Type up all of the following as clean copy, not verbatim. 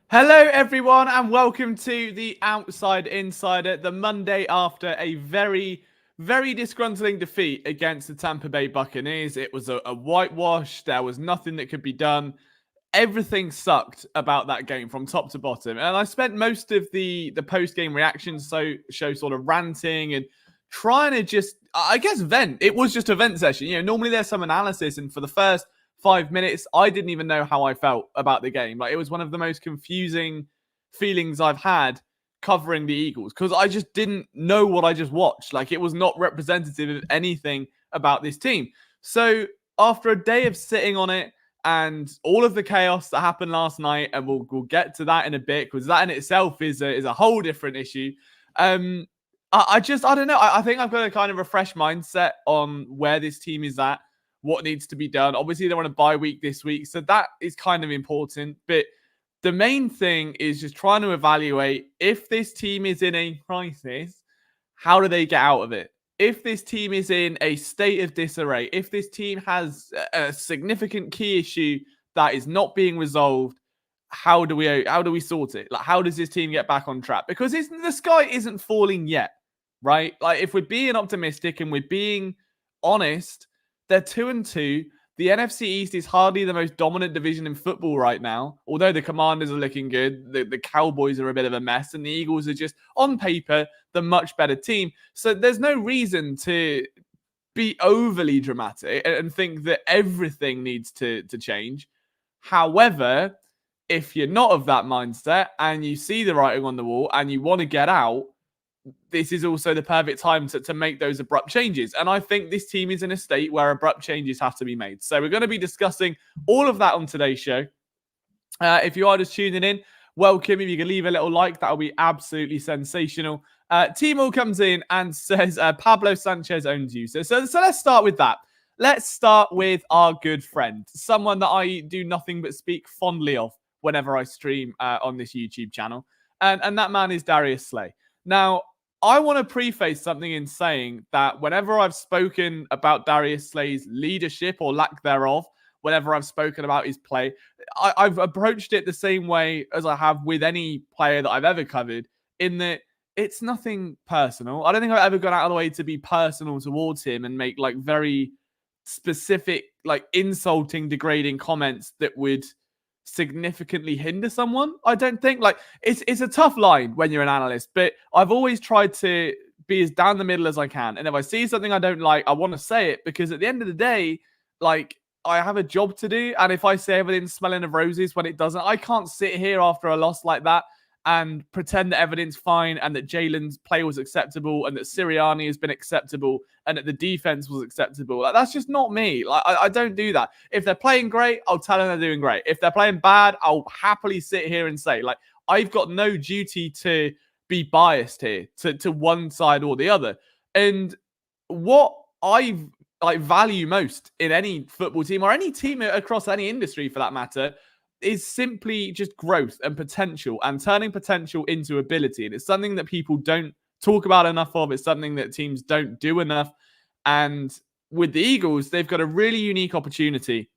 Hello, everyone, and welcome to the Outside Insider, the Monday after a very, very disgruntling defeat against the Tampa Bay Buccaneers. It was a whitewash. There was nothing that could be done. Everything sucked about that game from top to bottom. And I spent most of the post-game reactions show sort of ranting and trying to just, I guess, vent. It was just a vent session. Normally there's some analysis, and for the first 5 minutes, I didn't even know how I felt about the game. Like, it was one of the most confusing feelings I've had covering the Eagles because I just didn't know what I just watched. Like, it was not representative of anything about this team. So after a day of sitting on it and all of the chaos that happened last night, and we'll get to that in a bit because that in itself is a whole different issue. I don't know. I think I've got a kind of a fresh mindset on where this team is at, what needs to be done. Obviously, they're on a bye week this week, so that is kind of important. But the main thing is just trying to evaluate if this team is in a crisis, how do they get out of it? If this team is in a state of disarray, if this team has a significant key issue that is not being resolved, how do we sort it? Like, how does this team get back on track? Because the sky isn't falling yet, right? Like, if we're being optimistic and we're being honest, they're 2-2. The NFC East is hardly the most dominant division in football right now. Although the Commanders are looking good, the Cowboys are a bit of a mess, and the Eagles are just, on paper, the much better team. So there's no reason to be overly dramatic and think that everything needs to change. However, if you're not of that mindset and you see the writing on the wall and you want to get out, this is also the perfect time to make those abrupt changes. And I think this team is in a state where abrupt changes have to be made. So we're going to be discussing all of that on today's show. If you are just tuning in, welcome. If you can leave a little like, that'll be absolutely sensational. Timo comes in and says, Pablo Sanchez owns you. So let's start with that. Let's start with our good friend, someone that I do nothing but speak fondly of whenever I stream on this YouTube channel. And that man is Darius Slay. Now, I want to preface something in saying that whenever I've spoken about Darius Slay's leadership or lack thereof, whenever I've spoken about his play, I've approached it the same way as I have with any player that I've ever covered, in that it's nothing personal. I don't think I've ever gone out of the way to be personal towards him and make like very specific, like insulting, degrading comments that would significantly hinder someone. I don't think, like, it's a tough line when you're an analyst, but I've always tried to be as down the middle as I can. And if I see something I don't like, I want to say it, because at the end of the day, like, I have a job to do. And if I say everything's smelling of roses when it doesn't, I can't sit here after a loss like that and pretend that everything's fine and that Jalen's play was acceptable and that Sirianni has been acceptable and that the defense was acceptable. Like, that's just not me. Like, I don't do that. If they're playing great, I'll tell them they're doing great. If they're playing bad, I'll happily sit here and say, like, I've got no duty to be biased here to one side or the other. And what I value most in any football team or any team across any industry for that matter is simply just growth and potential and turning potential into ability. And it's something that people don't talk about enough of. It's something that teams don't do enough. And with the Eagles, they've got a really unique opportunity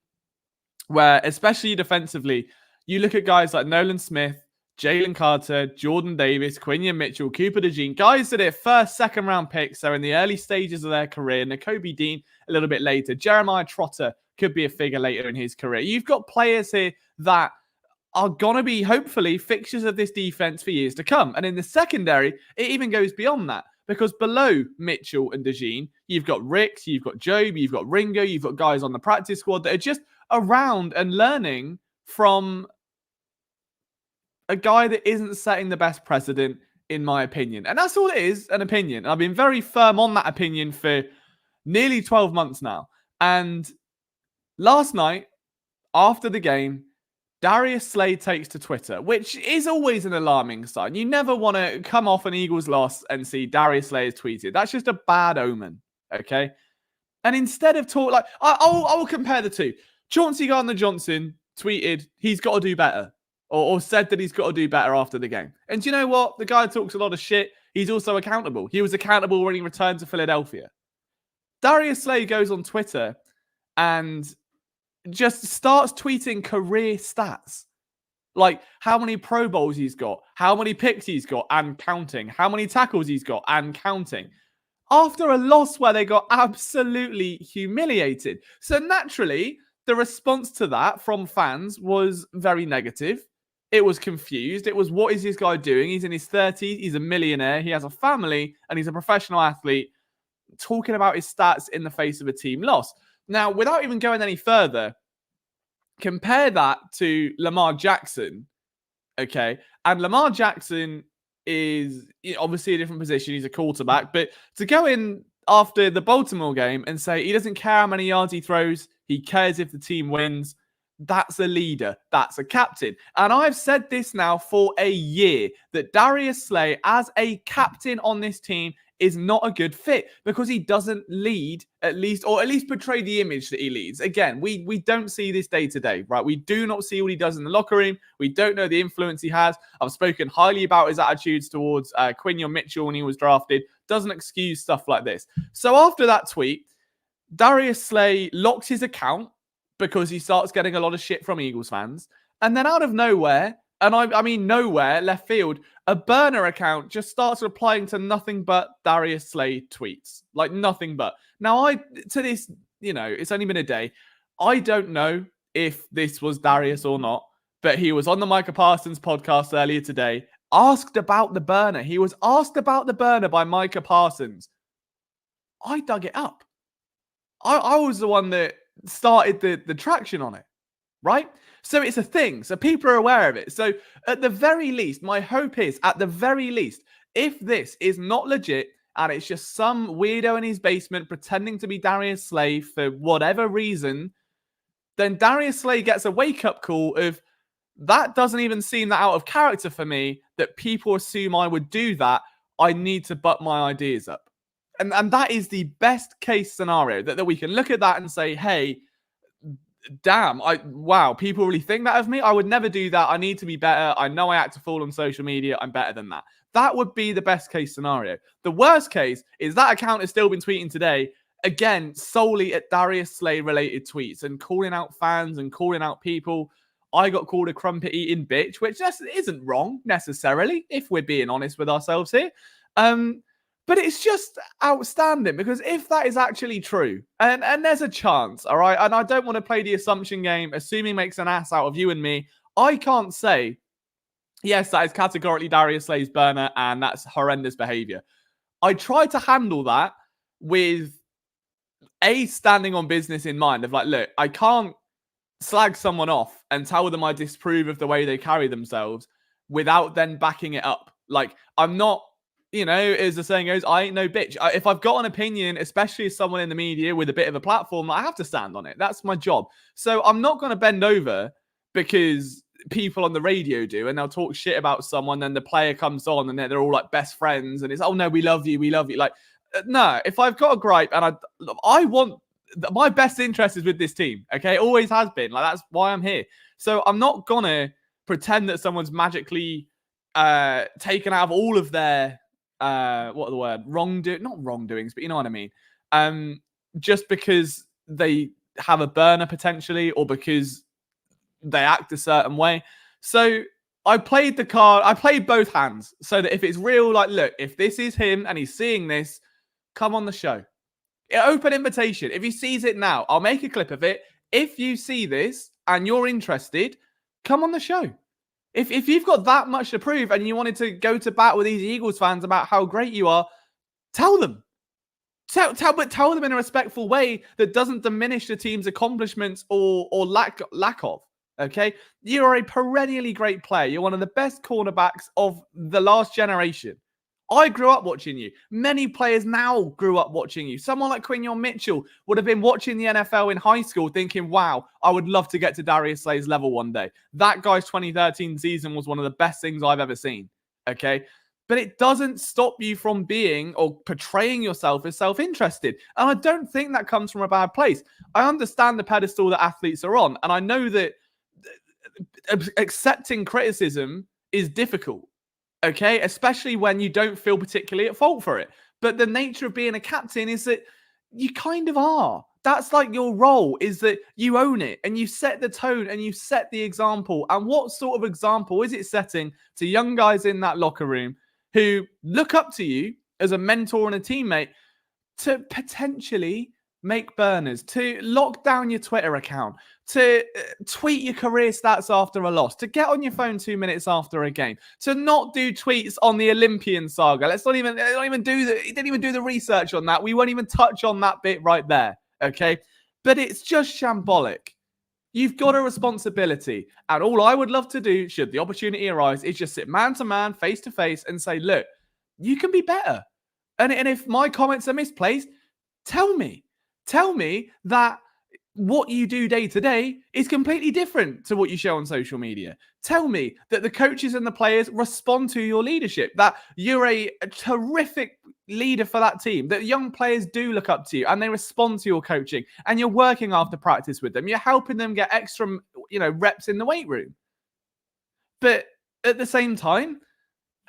where, especially defensively, you look at guys like Nolan Smith, Jalen Carter, Jordan Davis, Quinion Mitchell, Cooper DeJean, guys that are first, second round picks. They're in the early stages of their career. Nakobe Dean a little bit later. Jeremiah Trotter could be a figure later in his career. You've got players here that are going to be, hopefully, fixtures of this defense for years to come. And in the secondary, it even goes beyond that. Because below Mitchell and DeJean, you've got Ricks, you've got Job, you've got Ringo, you've got guys on the practice squad that are just around and learning from a guy that isn't setting the best precedent, in my opinion. And that's all it is, an opinion. I've been very firm on that opinion for nearly 12 months now. And last night, after the game, Darius Slay takes to Twitter, which is always an alarming sign. You never want to come off an Eagles loss and see Darius Slay has tweeted. That's just a bad omen, okay? And instead of talk, like, I'll compare the two. Chauncey Gardner-Johnson tweeted he's got to do better, or said that he's got to do better after the game. And do you know what? The guy talks a lot of shit. He's also accountable. He was accountable when he returned to Philadelphia. Darius Slay goes on Twitter and just starts tweeting career stats. Like how many Pro Bowls he's got, how many picks he's got and counting, how many tackles he's got and counting. After a loss where they got absolutely humiliated. So naturally, the response to that from fans was very negative. It was confused. It was, what is this guy doing? He's in his 30s. He's a millionaire. He has a family and he's a professional athlete, talking about his stats in the face of a team loss. Now, without even going any further, compare that to Lamar Jackson, okay? And Lamar Jackson is obviously a different position. He's a quarterback. But to go in after the Baltimore game and say he doesn't care how many yards he throws, he cares if the team wins, that's a leader. That's a captain. And I've said this now for a year, that Darius Slay as a captain on this team is not a good fit because he doesn't lead, at least portray the image that he leads. Again, we don't see this day to day, right? We do not see what he does in the locker room. We don't know the influence he has. I've spoken highly about his attitudes towards Quinion Mitchell when he was drafted. Doesn't excuse stuff like this. So after that tweet, Darius Slay locks his account because he starts getting a lot of shit from Eagles fans. And then out of nowhere, and I mean nowhere, left field, a burner account just starts replying to nothing but Darius Slay tweets. Like nothing but. Now, it's only been a day. I don't know if this was Darius or not, but he was on the Micah Parsons podcast earlier today, asked about the burner. He was asked about the burner by Micah Parsons. I dug it up. I was the one that started the traction on it, right? So it's a thing. So people are aware of it. So at the very least, my hope is, at the very least, if this is not legit and it's just some weirdo in his basement pretending to be Darius Slay for whatever reason, then Darius Slay gets a wake-up call of, that doesn't even seem that out of character for me, that people assume I would do that. I need to butt my ideas up. And that is the best case scenario, that we can look at that and say, hey, damn, wow, people really think that of me? I would never do that. I need to be better. I know I act a fool on social media. I'm better than that. That would be the best case scenario. The worst case is that account has still been tweeting today, again, solely at Darius Slay related tweets and calling out fans and calling out people. I got called a crumpet eating bitch, which just isn't wrong necessarily, if we're being honest with ourselves here. But it's just outstanding, because if that is actually true, and there's a chance, all right, and I don't want to play the assumption game, assuming makes an ass out of you and me, I can't say, yes, that is categorically Darius Slay's burner, and that's horrendous behavior. I try to handle that with standing on business in mind of like, look, I can't slag someone off and tell them I disapprove of the way they carry themselves without then backing it up. Like, I'm not, as the saying goes, I ain't no bitch. If I've got an opinion, especially as someone in the media with a bit of a platform, I have to stand on it. That's my job. So I'm not going to bend over because people on the radio do, and they'll talk shit about someone, then the player comes on and they're all like best friends and it's, oh no, we love you. Like, no, if I've got a gripe and I want, my best interest is with this team, okay? It always has been. Like, that's why I'm here. So I'm not going to pretend that someone's magically taken out of all of their not wrongdoings, but you know what I mean. Just because they have a burner potentially, or because they act a certain way. So I played the card. I played both hands, so that if it's real, like, look, if this is him and he's seeing this, come on the show. Open invitation. If he sees it now, I'll make a clip of it. If you see this and you're interested, come on the show. If you've got that much to prove and you wanted to go to bat with these Eagles fans about how great you are, tell them. But tell them in a respectful way that doesn't diminish the team's accomplishments or lack of. Okay? You are a perennially great player. You're one of the best cornerbacks of the last generation. I grew up watching you. Many players now grew up watching you. Someone like Quinion Mitchell would have been watching the NFL in high school thinking, wow, I would love to get to Darius Slay's level one day. That guy's 2013 season was one of the best things I've ever seen. Okay? But it doesn't stop you from being or portraying yourself as self-interested. And I don't think that comes from a bad place. I understand the pedestal that athletes are on. And I know that accepting criticism is difficult. Okay, especially when you don't feel particularly at fault for it. But the nature of being a captain is that You kind of are. That's like your role, is that you own it and you set the tone and you set the example. And what sort of example is it setting to young guys in that locker room who look up to you as a mentor and a teammate to potentially make burners, to lock down your Twitter account, to tweet your career stats after a loss, to get on your phone 2 minutes after a game, to not do tweets on the Olympian saga. Let's not even do the. He didn't even do the research on that. We won't even touch on that bit right there. Okay, but it's just shambolic. You've got a responsibility, and all I would love to do, should the opportunity arise, is just sit man to man, face to face, and say, look, you can be better. And if my comments are misplaced, tell me. Tell me that what you do day to day is completely different to what you show on social media. Tell me that the coaches and the players respond to your leadership, that you're a terrific leader for that team, that young players do look up to you and they respond to your coaching, and you're working after practice with them. You're helping them get extra, reps in the weight room. But at the same time,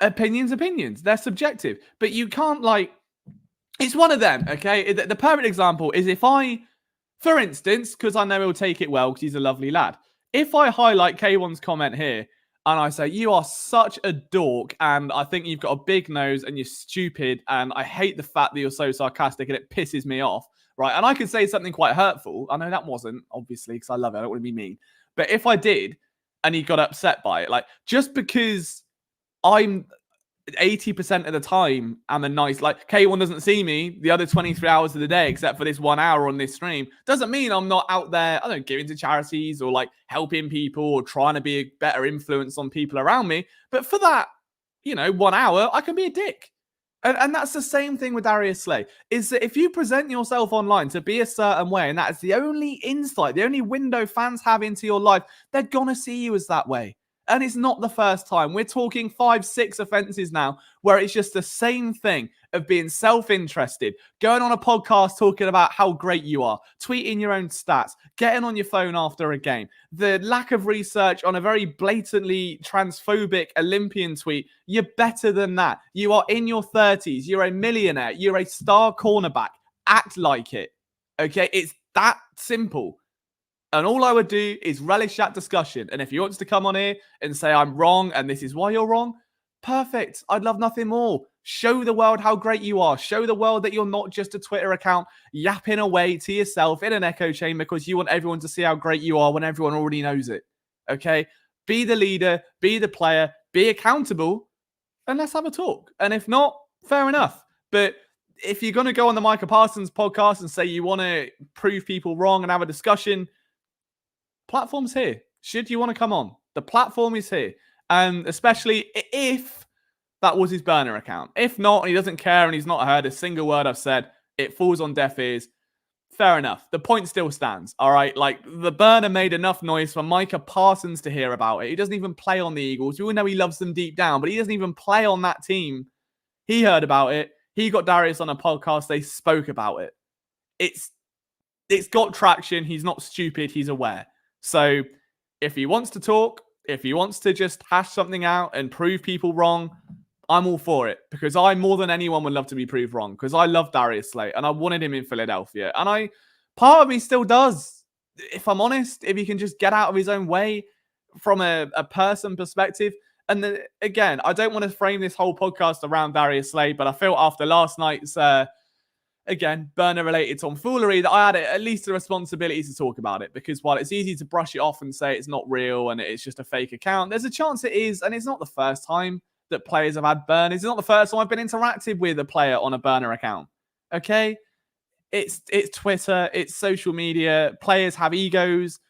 opinions. They're subjective. But you can't, it's one of them, okay? The perfect example is if I, for instance, because I know he'll take it well because he's a lovely lad, if I highlight K1's comment here and I say, you are such a dork and I think you've got a big nose and you're stupid and I hate the fact that you're so sarcastic and it pisses me off, right? And I could say something quite hurtful. I know that wasn't, obviously, because I love it. I don't want to be mean. But if I did and he got upset by it, just because I'm 80% of the time I'm a nice, K1 doesn't see me the other 23 hours of the day except for this 1 hour on this stream, doesn't mean I'm not out there, I don't know, giving to charities or helping people or trying to be a better influence on people around me. But for that, 1 hour, I can be a dick. And that's the same thing with Darius Slay, is that if you present yourself online to be a certain way, and that is the only insight, the only window fans have into your life, they're going to see you as that way. And it's not the first time. We're talking 5-6 offenses now where it's just the same thing of being self-interested, going on a podcast talking about how great you are, tweeting your own stats, getting on your phone after a game. The lack of research on a very blatantly transphobic Olympian tweet. You're better than that. You are in your 30s. You're a millionaire. You're a star cornerback. Act like it. Okay? It's that simple. And all I would do is relish that discussion. And if he wants to come on here and say I'm wrong and this is why you're wrong, perfect. I'd love nothing more. Show the world how great you are. Show the world that you're not just a Twitter account yapping away to yourself in an echo chamber because you want everyone to see how great you are when everyone already knows it. Okay? Be the leader, be the player, be accountable, and let's have a talk. And if not, fair enough. But if you're going to go on the Micah Parsons podcast and say you want to prove people wrong and have a discussion, platform's here. Should you want to come on? The platform is here. And especially if that was his burner account. If not, and he doesn't care and he's not heard a single word I've said, it falls on deaf ears. Fair enough. The point still stands. All right. The burner made enough noise for Micah Parsons to hear about it. He doesn't even play on the Eagles. We all know he loves them deep down, but he doesn't even play on that team. He heard about it. He got Darius on a podcast. They spoke about it. It's got traction. He's not stupid. He's aware. So if he wants to talk, if he wants to just hash something out and prove people wrong, I'm all for it, because I, more than anyone, would love to be proved wrong, because I love Darius Slay and I wanted him in Philadelphia. And part of me still does, if I'm honest, if he can just get out of his own way from a person perspective. And again, I don't want to frame this whole podcast around Darius Slay, but I feel after last night's again, burner-related tomfoolery, that I had at least a responsibility to talk about it, because while it's easy to brush it off and say it's not real and it's just a fake account, there's a chance it is, and it's not the first time that players have had burners. It's not the first time I've been interactive with a player on a burner account, okay? It's Twitter, it's social media, players have egos,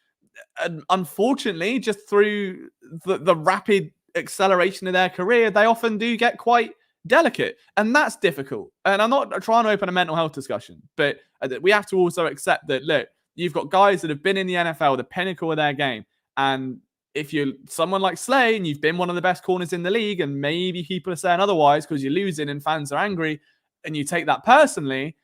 and unfortunately, just through the rapid acceleration of their career, they often do get quite delicate, and that's difficult. And I'm not trying to open a mental health discussion, but we have to also accept that, look, you've got guys that have been in the NFL, the pinnacle of their game, and if you're someone like Slay and you've been one of the best corners in the league, and maybe people are saying otherwise because you're losing and fans are angry, and you take that personally,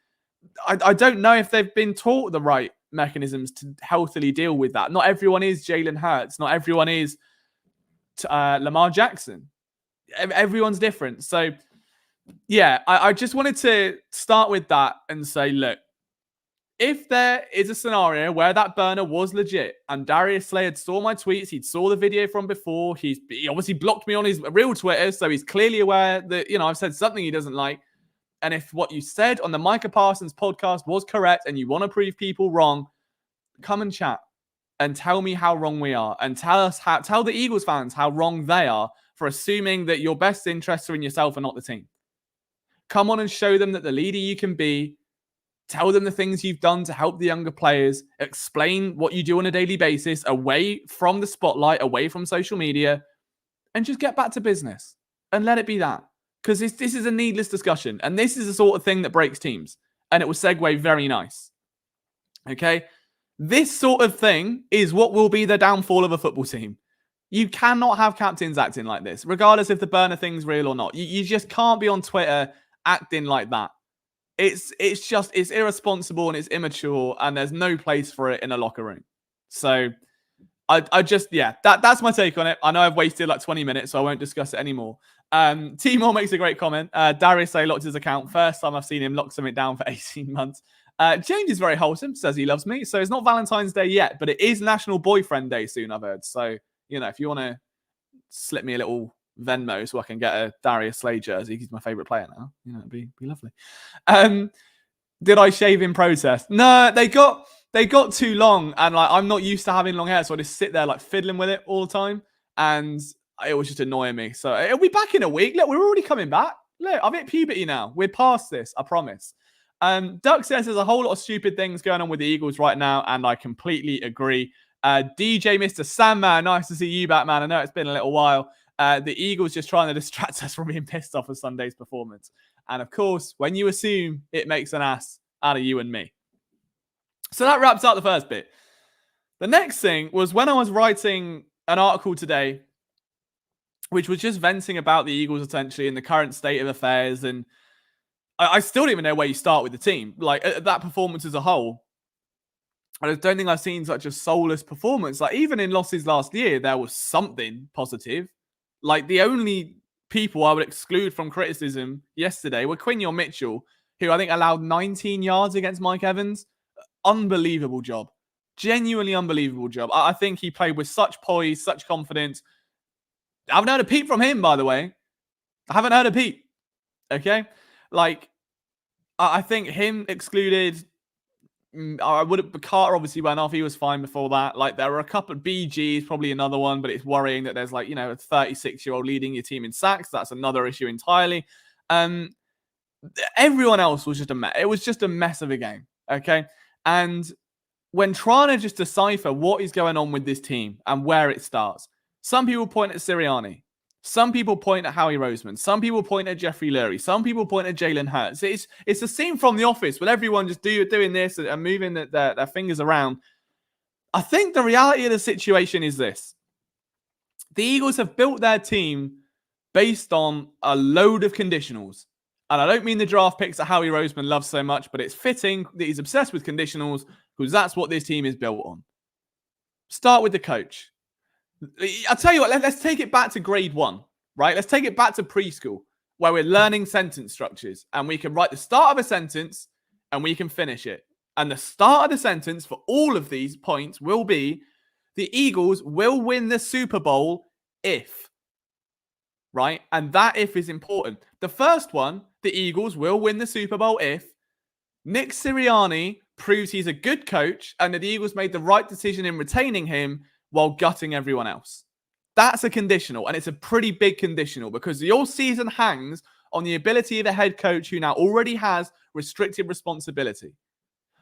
I don't know if they've been taught the right mechanisms to healthily deal with that. Not everyone is Jalen Hurts. Not everyone is Lamar Jackson. Everyone's different. So, yeah, I just wanted to start with that and say, look, if there is a scenario where that burner was legit and Darius Slay had saw my tweets, he'd saw the video from before, he obviously blocked me on his real Twitter, so he's clearly aware that, I've said something he doesn't like. And if what you said on the Micah Parsons podcast was correct and you want to prove people wrong, come and chat and tell me how wrong we are, and tell the Eagles fans how wrong they are for assuming that your best interests are in yourself and not the team. Come on and show them that the leader you can be. Tell them the things you've done to help the younger players. Explain what you do on a daily basis away from the spotlight, away from social media, and just get back to business and let it be that. Because this is a needless discussion, and this is the sort of thing that breaks teams, and it will segue very nice. Okay? This sort of thing is what will be the downfall of a football team. You cannot have captains acting like this, regardless if the burner thing's real or not. You just can't be on Twitter acting like that. It's irresponsible and it's immature, and there's no place for it in a locker room. So that's my take on it. I know I've wasted like 20 minutes, so I won't discuss it anymore. Timor makes a great comment. Darius Slay locked his account. First time I've seen him lock something down for 18 months. James is very wholesome, says he loves me. So it's not Valentine's Day yet, but it is National Boyfriend Day soon, I've heard. So, if you want to slip me a little Venmo so I can get a Darius Slay jersey, he's my favorite player now. It'd be lovely. Did I shave in protest? No, they got too long, and like I'm not used to having long hair, so I just sit there like fiddling with it all the time, and it was just annoying me. So it'll be back in a week. Look, we're already coming back. Look, I've hit puberty now. We're past this, I promise. Duck says there's a whole lot of stupid things going on with the Eagles right now, and I completely agree. DJ Mr. Sandman, nice to see you back, man. I know it's been a little while. The Eagles just trying to distract us from being pissed off of Sunday's performance. And of course, when you assume, it makes an ass out of you and me. So that wraps up the first bit. The next thing was when I was writing an article today, which was just venting about the Eagles essentially in the current state of affairs. And I still don't even know where you start with the team. Like that performance as a whole, I don't think I've seen such a soulless performance. Like even in losses last year, there was something positive. Like the only people I would exclude from criticism yesterday were Quinyon Mitchell, who I think allowed 19 yards against Mike Evans. Unbelievable job. Genuinely unbelievable job. I think he played with such poise, such confidence. I haven't heard a peep from him, by the way. I haven't heard a peep. Okay? Like, I think him excluded. Carter obviously went off. He was fine before that. Like, there were a couple of BGs, probably another one, but it's worrying that there's like, a 36-year-old leading your team in sacks. That's another issue entirely. Everyone else was just a mess. It was just a mess of a game. Okay? And when trying to just decipher what is going on with this team and where it starts, some people point at Sirianni. Some people point at Howie Roseman. Some people point at Jeffrey Lurie. Some people point at Jalen Hurts. It's a scene from The Office with everyone just doing this and moving their fingers around. I think the reality of the situation is this. The Eagles have built their team based on a load of conditionals. And I don't mean the draft picks that Howie Roseman loves so much, but it's fitting that he's obsessed with conditionals because that's what this team is built on. Start with the coach. I'll tell you what, let's take it back to grade 1, right? Let's take it back to preschool where we're learning sentence structures and we can write the start of a sentence and we can finish it. And the start of the sentence for all of these points will be the Eagles will win the Super Bowl if, right? And that if is important. The first one, the Eagles will win the Super Bowl if Nick Sirianni proves he's a good coach and that the Eagles made the right decision in retaining him while gutting everyone else. That's a conditional, and it's a pretty big conditional because your season hangs on the ability of a head coach who now already has restricted responsibility.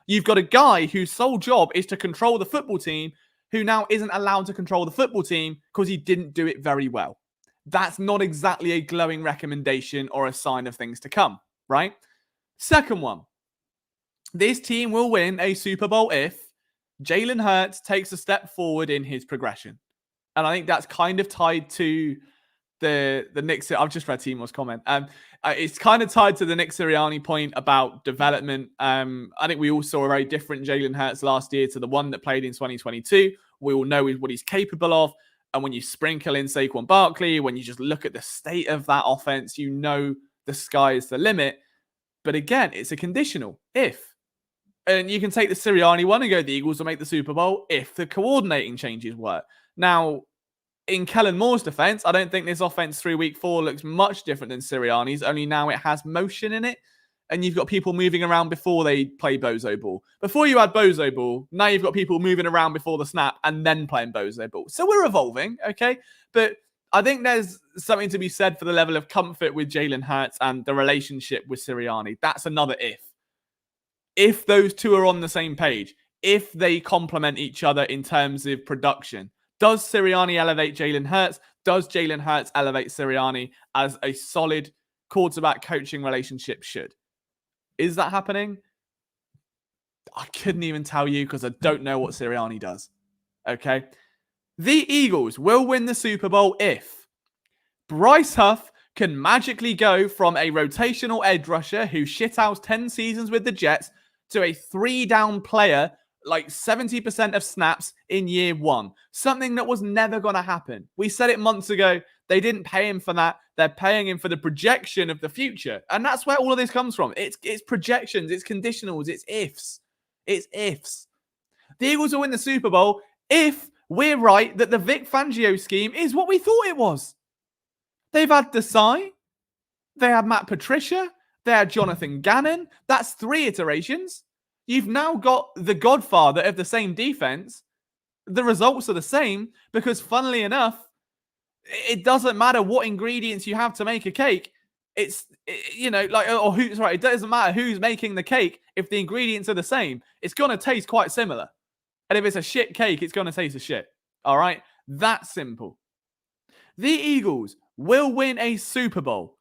You've got a guy whose sole job is to control the football team who now isn't allowed to control the football team because he didn't do it very well. That's not exactly a glowing recommendation or a sign of things to come, right? Second one, this team will win a Super Bowl if Jalen Hurts takes a step forward in his progression. And I think that's kind of tied to the Nick. I've just read Timor's comment. It's kind of tied to the Nick Sirianni point about development. I think we all saw a very different Jalen Hurts last year to the one that played in 2022. We all know what he's capable of. And when you sprinkle in Saquon Barkley, when you just look at the state of that offense, you know the sky is the limit. But again, it's a conditional if. And you can take the Sirianni one and go, the Eagles will make the Super Bowl if the coordinating changes work. Now, in Kellen Moore's defense, I don't think this offense through week 4 looks much different than Sirianni's, only now it has motion in it. And you've got people moving around before they play Bozo Ball. Before you had Bozo Ball, now you've got people moving around before the snap and then playing Bozo Ball. So we're evolving, okay? But I think there's something to be said for the level of comfort with Jalen Hurts and the relationship with Sirianni. That's another if. If those two are on the same page, if they complement each other in terms of production, does Sirianni elevate Jalen Hurts? Does Jalen Hurts elevate Sirianni as a solid quarterback coaching relationship should? Is that happening? I couldn't even tell you because I don't know what Sirianni does. Okay? The Eagles will win the Super Bowl if Bryce Huff can magically go from a rotational edge rusher who shithoused 10 seasons with the Jets to a 3-down player like 70% of snaps in year 1. Something that was never going to happen. We said it months ago. They didn't pay him for that. They're paying him for the projection of the future. And that's where all of this comes from. It's projections. It's conditionals. It's ifs. It's ifs. The Eagles will win the Super Bowl if we're right that the Vic Fangio scheme is what we thought it was. They've had Desai. They had Matt Patricia. They had Jonathan Gannon. That's 3 iterations. You've now got the godfather of the same defense. The results are the same because, funnily enough, it doesn't matter what ingredients you have to make a cake. It doesn't matter who's making the cake. If the ingredients are the same, it's going to taste quite similar. And if it's a shit cake, it's going to taste a shit. All right? That's simple. The Eagles will win a Super Bowl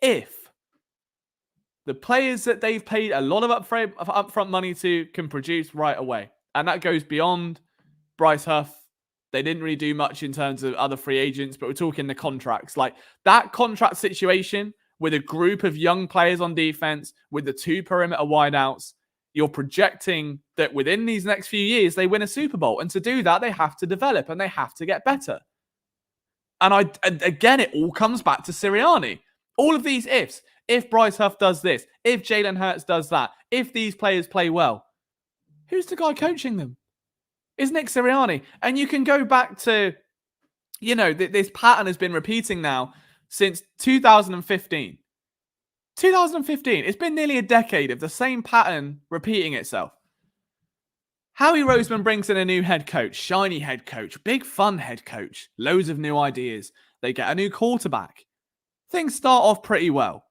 if the players that they've paid a lot of upfront money to can produce right away. And that goes beyond Bryce Huff. They didn't really do much in terms of other free agents, but we're talking the contracts. Like that contract situation with a group of young players on defense, with the 2 perimeter wideouts, you're projecting that within these next few years, they win a Super Bowl. And to do that, they have to develop and they have to get better. And again, it all comes back to Sirianni. All of these ifs. If Bryce Huff does this, if Jalen Hurts does that, if these players play well, who's the guy coaching them? It's Nick Sirianni. And you can go back to, this pattern has been repeating now since 2015. 2015. It's been nearly a decade of the same pattern repeating itself. Howie Roseman brings in a new head coach, shiny head coach, big fun head coach, loads of new ideas. They get a new quarterback. Things start off pretty well.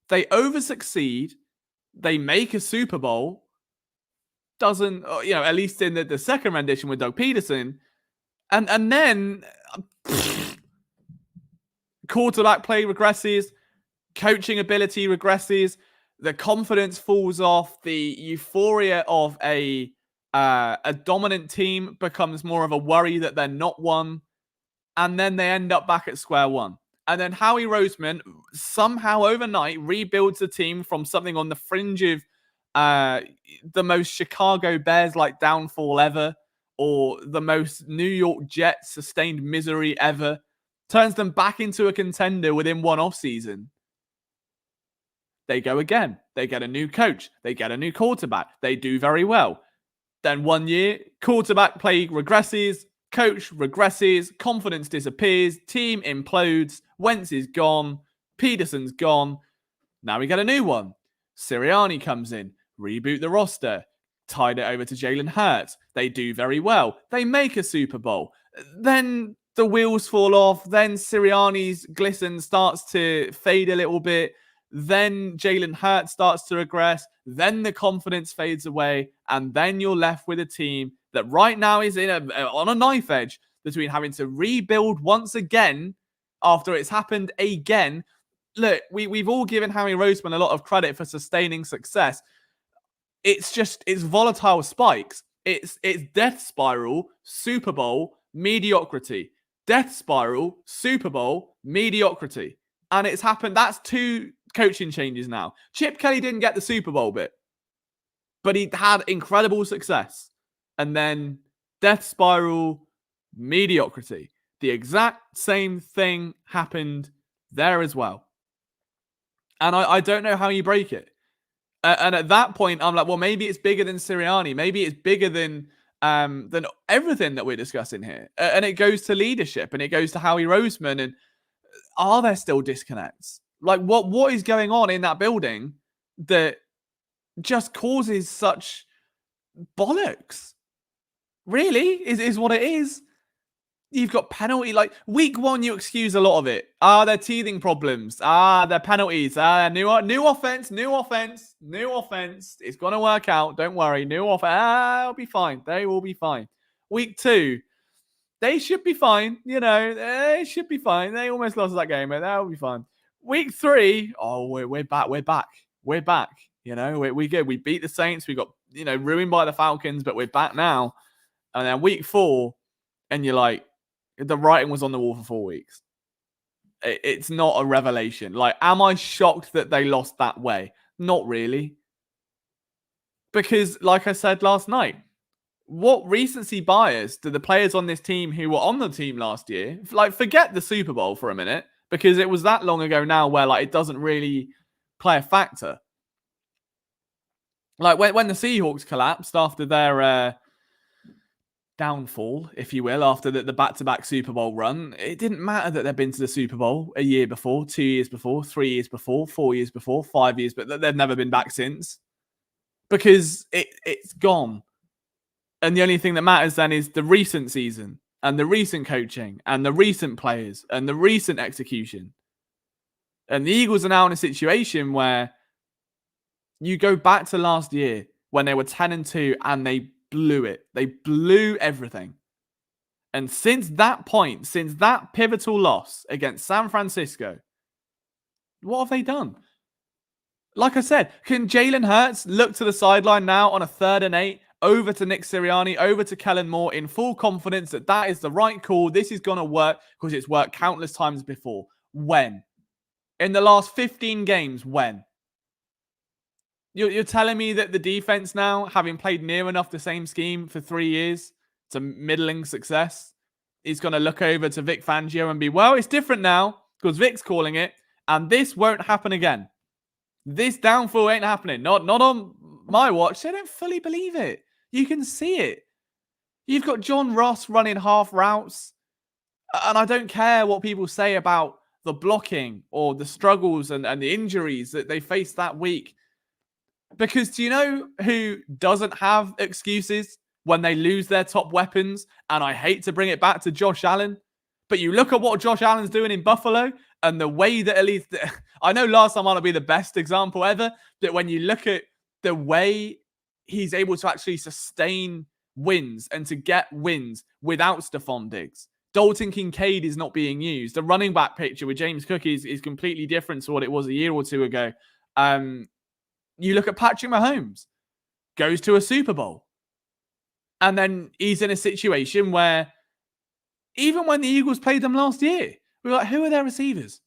They over-succeed. They make a Super Bowl. Doesn't, at least in the second rendition with Doug Peterson. And then quarterback play regresses. Coaching ability regresses. The confidence falls off. The euphoria of a dominant team becomes more of a worry that they're not one. And then they end up back at square one. And then Howie Roseman somehow overnight rebuilds the team from something on the fringe of the most Chicago Bears-like downfall ever, or the most New York Jets sustained misery ever, turns them back into a contender within one offseason. They go again. They get a new coach. They get a new quarterback. They do very well. Then 1 year, quarterback play regresses, coach regresses, confidence disappears, team implodes, Wentz is gone, Peterson's gone. Now we get a new one. Sirianni comes in, reboot the roster, tied it over to Jalen Hurts. They do very well. They make a Super Bowl. Then the wheels fall off. Then Sirianni's glisten starts to fade a little bit. Then Jalen Hurts starts to regress. Then the confidence fades away. And then you're left with a team that right now is on a knife edge between having to rebuild once again after it's happened again. Look, we've all given Howie Roseman a lot of credit for sustaining success. It's volatile spikes. It's death spiral, Super Bowl, mediocrity. Death spiral, Super Bowl, mediocrity. And it's happened. That's 2 coaching changes now. Chip Kelly didn't get the Super Bowl bit, but he had incredible success. And then death spiral, mediocrity. The exact same thing happened there as well. And I don't know how you break it. And at that point, I'm like, well, maybe it's bigger than Sirianni. Maybe it's bigger than everything that we're discussing here. And it goes to leadership, and it goes to Howie Roseman. And are there still disconnects? Like, what is going on in that building that just causes such bollocks? Really, is what it is. You've got penalty, like week 1, you excuse a lot of it. They're teething problems. They're penalties. New offense. It's gonna work out. Don't worry. New offense. It'll be fine. They will be fine. Week 2, they should be fine. They should be fine. They almost lost that game, but they'll be fine. Week 3, we're back. We're back. We're good. We beat the Saints. We got ruined by the Falcons, but we're back now. And then week 4, and you're like, the writing was on the wall for 4 weeks. It's not a revelation. Like, am I shocked that they lost that way? Not really. Because, like I said last night, what recency bias do the players on this team who were on the team last year, like, forget the Super Bowl for a minute, because it was that long ago now where, like, it doesn't really play a factor. Like, when the Seahawks collapsed after their downfall, if you will, after the back-to-back Super Bowl run, it didn't matter that they'd been to the Super Bowl a year before, 2 years before, 3 years before, 4 years before, 5 years, but they've never been back since, because it's gone. And the only thing that matters then is the recent season and the recent coaching and the recent players and the recent execution. And the Eagles are now in a situation where you go back to last year when they were 10-2 and they blew it. They blew everything. And since that point, since that pivotal loss against San Francisco, what have they done? Like I said, can Jalen Hurts look to the sideline now on a 3rd and 8, over to Nick Sirianni, over to Kellen Moore, in full confidence that that is the right call, this is going to work, because it's worked countless times before? When? In the last 15 games, when? You're telling me that the defense now, having played near enough the same scheme for 3 years to middling success, is going to look over to Vic Fangio and be, well, it's different now because Vic's calling it, and this won't happen again. This downfall ain't happening. Not on my watch. They don't fully believe it. You can see it. You've got John Ross running half routes, and I don't care what people say about the blocking or the struggles and the injuries that they faced that week. Because do you know who doesn't have excuses when they lose their top weapons? And I hate to bring it back to Josh Allen, but you look at what Josh Allen's doing in Buffalo and the way that, at least, I know last time might not be the best example ever, but when you look at the way he's able to actually sustain wins and to get wins without Stephon Diggs. Dalton Kincaid is not being used. The running back picture with James Cook is completely different to what it was a year or two ago. You look at Patrick Mahomes, goes to a Super Bowl. And then he's in a situation where, even when the Eagles played them last year, we were like, who are their receivers?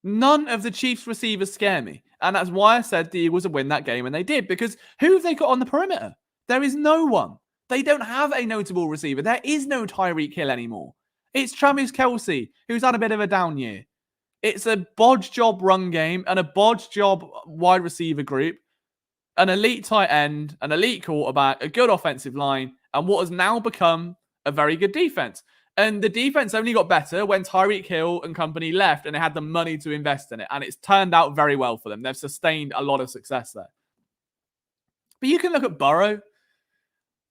None of the Chiefs' receivers scare me. And that's why I said the Eagles would win that game, and they did. Because who have they got on the perimeter? There is no one. They don't have a notable receiver. There is no Tyreek Hill anymore. It's Travis Kelce, who's had a bit of a down year. It's a bodge job run game and a bodge job wide receiver group, an elite tight end, an elite quarterback, a good offensive line, and what has now become a very good defense. And the defense only got better when Tyreek Hill and company left and they had the money to invest in it. And it's turned out very well for them. They've sustained a lot of success there. But you can look at Burrow.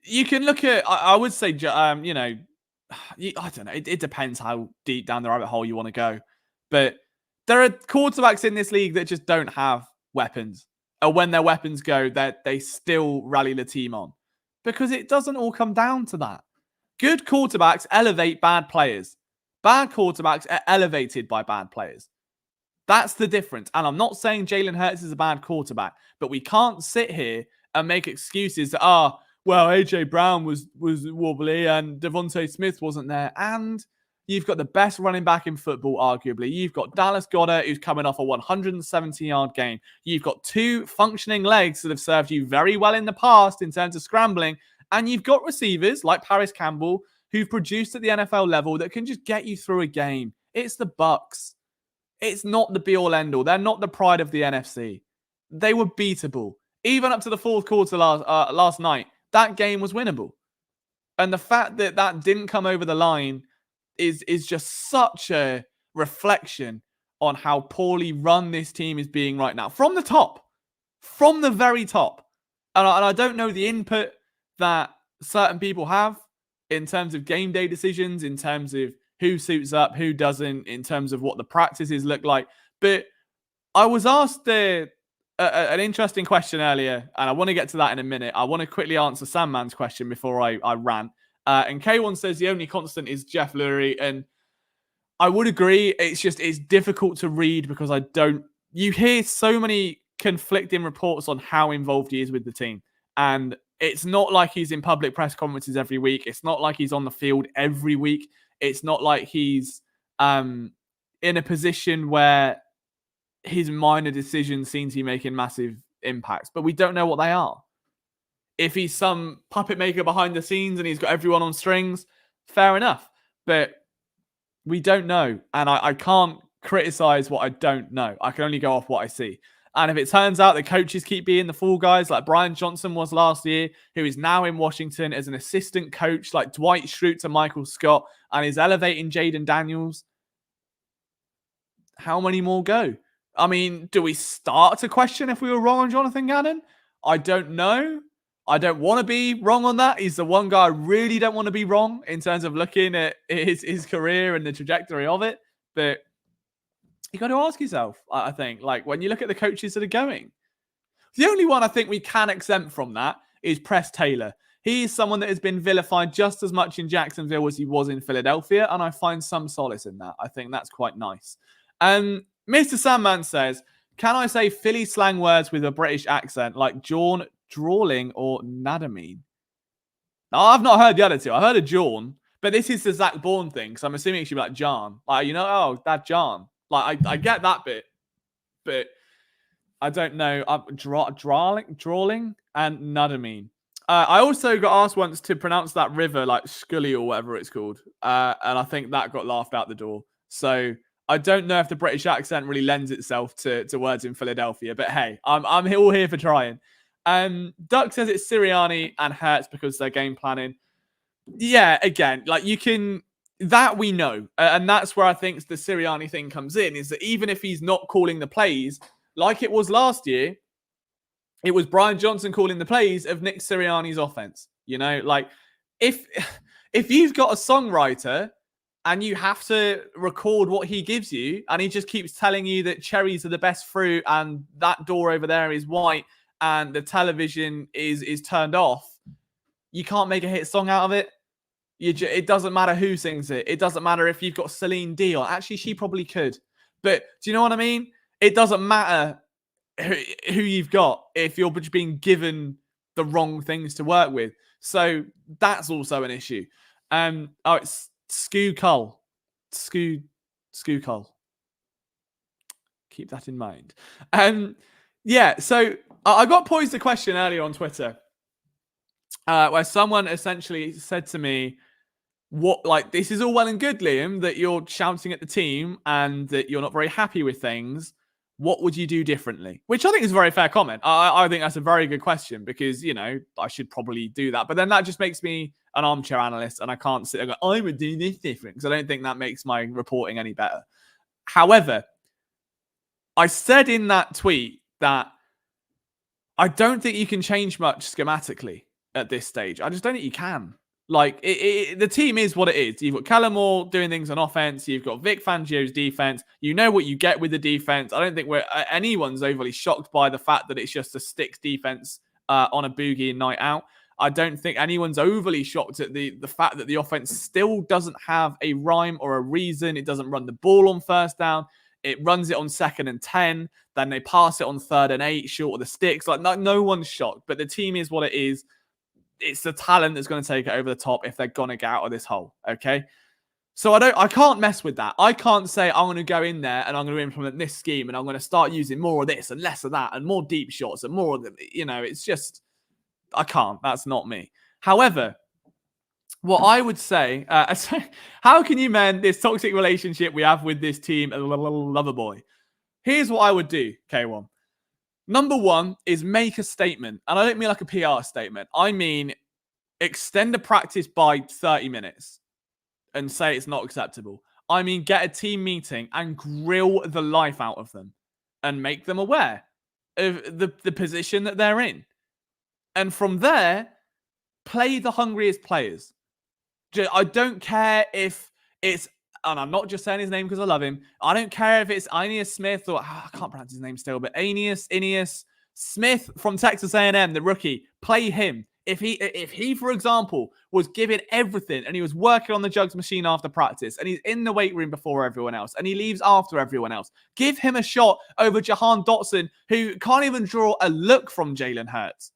You can look at, I would say, I don't know. It depends how deep down the rabbit hole you want to go. But there are quarterbacks in this league that just don't have weapons. Or when their weapons go, they still rally the team on. Because it doesn't all come down to that. Good quarterbacks elevate bad players. Bad quarterbacks are elevated by bad players. That's the difference. And I'm not saying Jalen Hurts is a bad quarterback, but we can't sit here and make excuses that, well, A.J. Brown was wobbly and Devontae Smith wasn't there. And you've got the best running back in football, arguably. You've got Dallas Goedert, who's coming off a 170-yard game. You've got 2 functioning legs that have served you very well in the past in terms of scrambling. And you've got receivers like Paris Campbell who've produced at the NFL level that can just get you through a game. It's the Bucs. It's not the be-all, end-all. They're not the pride of the NFC. They were beatable. even up to the fourth quarter last night, that game was winnable. And the fact that that didn't come over the line is just such a reflection on how poorly run this team is being right now. From the top. From the very top. And I don't know the input that certain people have in terms of game day decisions, in terms of who suits up, who doesn't, in terms of what the practices look like. But I was asked an interesting question earlier, and I want to get to that in a minute. I want to quickly answer Sandman's question before I rant. And K1 says the only constant is Jeff Lurie, and I would agree. It's difficult to read because you hear so many conflicting reports on how involved he is with the team. And it's not like he's in public press conferences every week. It's not like he's on the field every week. It's not like he's in a position where his minor decisions seem to be making massive impacts. But we don't know what they are. If he's some puppet maker behind the scenes and he's got everyone on strings, fair enough. But we don't know. And I can't criticize what I don't know. I can only go off what I see. And if it turns out the coaches keep being the fall guys like Brian Johnson was last year, who is now in Washington as an assistant coach like Dwight Schrute to Michael Scott and is elevating Jaden Daniels, how many more go? I mean, do we start to question if we were wrong on Jonathan Gannon? I don't know. I don't want to be wrong on that. He's the one guy I really don't want to be wrong in terms of looking at his career and the trajectory of it. But you got to ask yourself, I think, like when you look at the coaches that are going, the only one I think we can exempt from that is Press Taylor. He is someone that has been vilified just as much in Jacksonville as he was in Philadelphia, and I find some solace in that. I think that's quite nice. Mr. Sandman says, can I say Philly slang words with a British accent like Jawn, drawling, or nadamine? Now, I've not heard the other two. I heard of Jawn, but this is the Zach Bourne thing, so I'm assuming it should be like John. Like, oh, that John. Like, I get that bit, but I don't know. Drawling, and nadamine. I also got asked once to pronounce that river like Scully or whatever it's called, and I think that got laughed out the door. So I don't know if the British accent really lends itself to words in Philadelphia, but hey, I'm all here for trying. Duck says it's Sirianni and Hurts because they're game planning. Yeah, again, like that we know, and that's where I think the Sirianni thing comes in, is that even if he's not calling the plays like it was last year, it was Brian Johnson calling the plays of Nick Sirianni's offense. Like if you've got a songwriter and you have to record what he gives you, and he just keeps telling you that cherries are the best fruit and that door over there is white and the television is turned off, you can't make a hit song out of it. It doesn't matter who sings it. It doesn't matter if you've got Celine Dion. Actually, she probably could. But do you know what I mean? It doesn't matter who you've got if you're just being given the wrong things to work with. So that's also an issue. It's Skoo Cull. Skoo Cull. Keep that in mind. Yeah, so I got posed a question earlier on Twitter where someone essentially said to me, this is all well and good, Liam, that you're shouting at the team and that you're not very happy with things. What would you do differently? Which I think is a very fair comment. I think that's a very good question because, I should probably do that. But then that just makes me an armchair analyst and I can't sit and go, I would do this different, because I don't think that makes my reporting any better. However, I said in that tweet that I don't think you can change much schematically at this stage. I just don't think you can. Like, the team is what it is. You've got Kellen Moore doing things on offense. You've got Vic Fangio's defense. You know what you get with the defense. I don't think anyone's overly shocked by the fact that it's just a sticks defense on a boogie night out. I don't think anyone's overly shocked at the fact that the offense still doesn't have a rhyme or a reason. It doesn't run the ball on first down. It runs it on 2nd and 10. Then they pass it on 3rd and 8, short of the sticks. Like, no one's shocked. But the team is what it is. It's the talent that's going to take it over the top if they're going to get out of this hole, okay? So I can't mess with that. I can't say I'm going to go in there and I'm going to implement this scheme and I'm going to start using more of this and less of that and more deep shots and more of the, it's just, I can't. That's not me. However, what I would say, how can you mend this toxic relationship we have with this team, a lover boy? Here's what I would do, K1. Number one is make a statement. And I don't mean like a PR statement. I mean, extend the practice by 30 minutes and say it's not acceptable. I mean, get a team meeting and grill the life out of them and make them aware of the position that they're in. And from there, play the hungriest players. I don't care if it's, and I'm not just saying his name because I love him. I don't care if it's Aeneas Smith or, I can't pronounce his name still, but Aeneas Smith from Texas A&M, the rookie. Play him. If he, for example, was giving everything and he was working on the jugs machine after practice and he's in the weight room before everyone else and he leaves after everyone else, give him a shot over Jahan Dotson, who can't even draw a look from Jalen Hurts.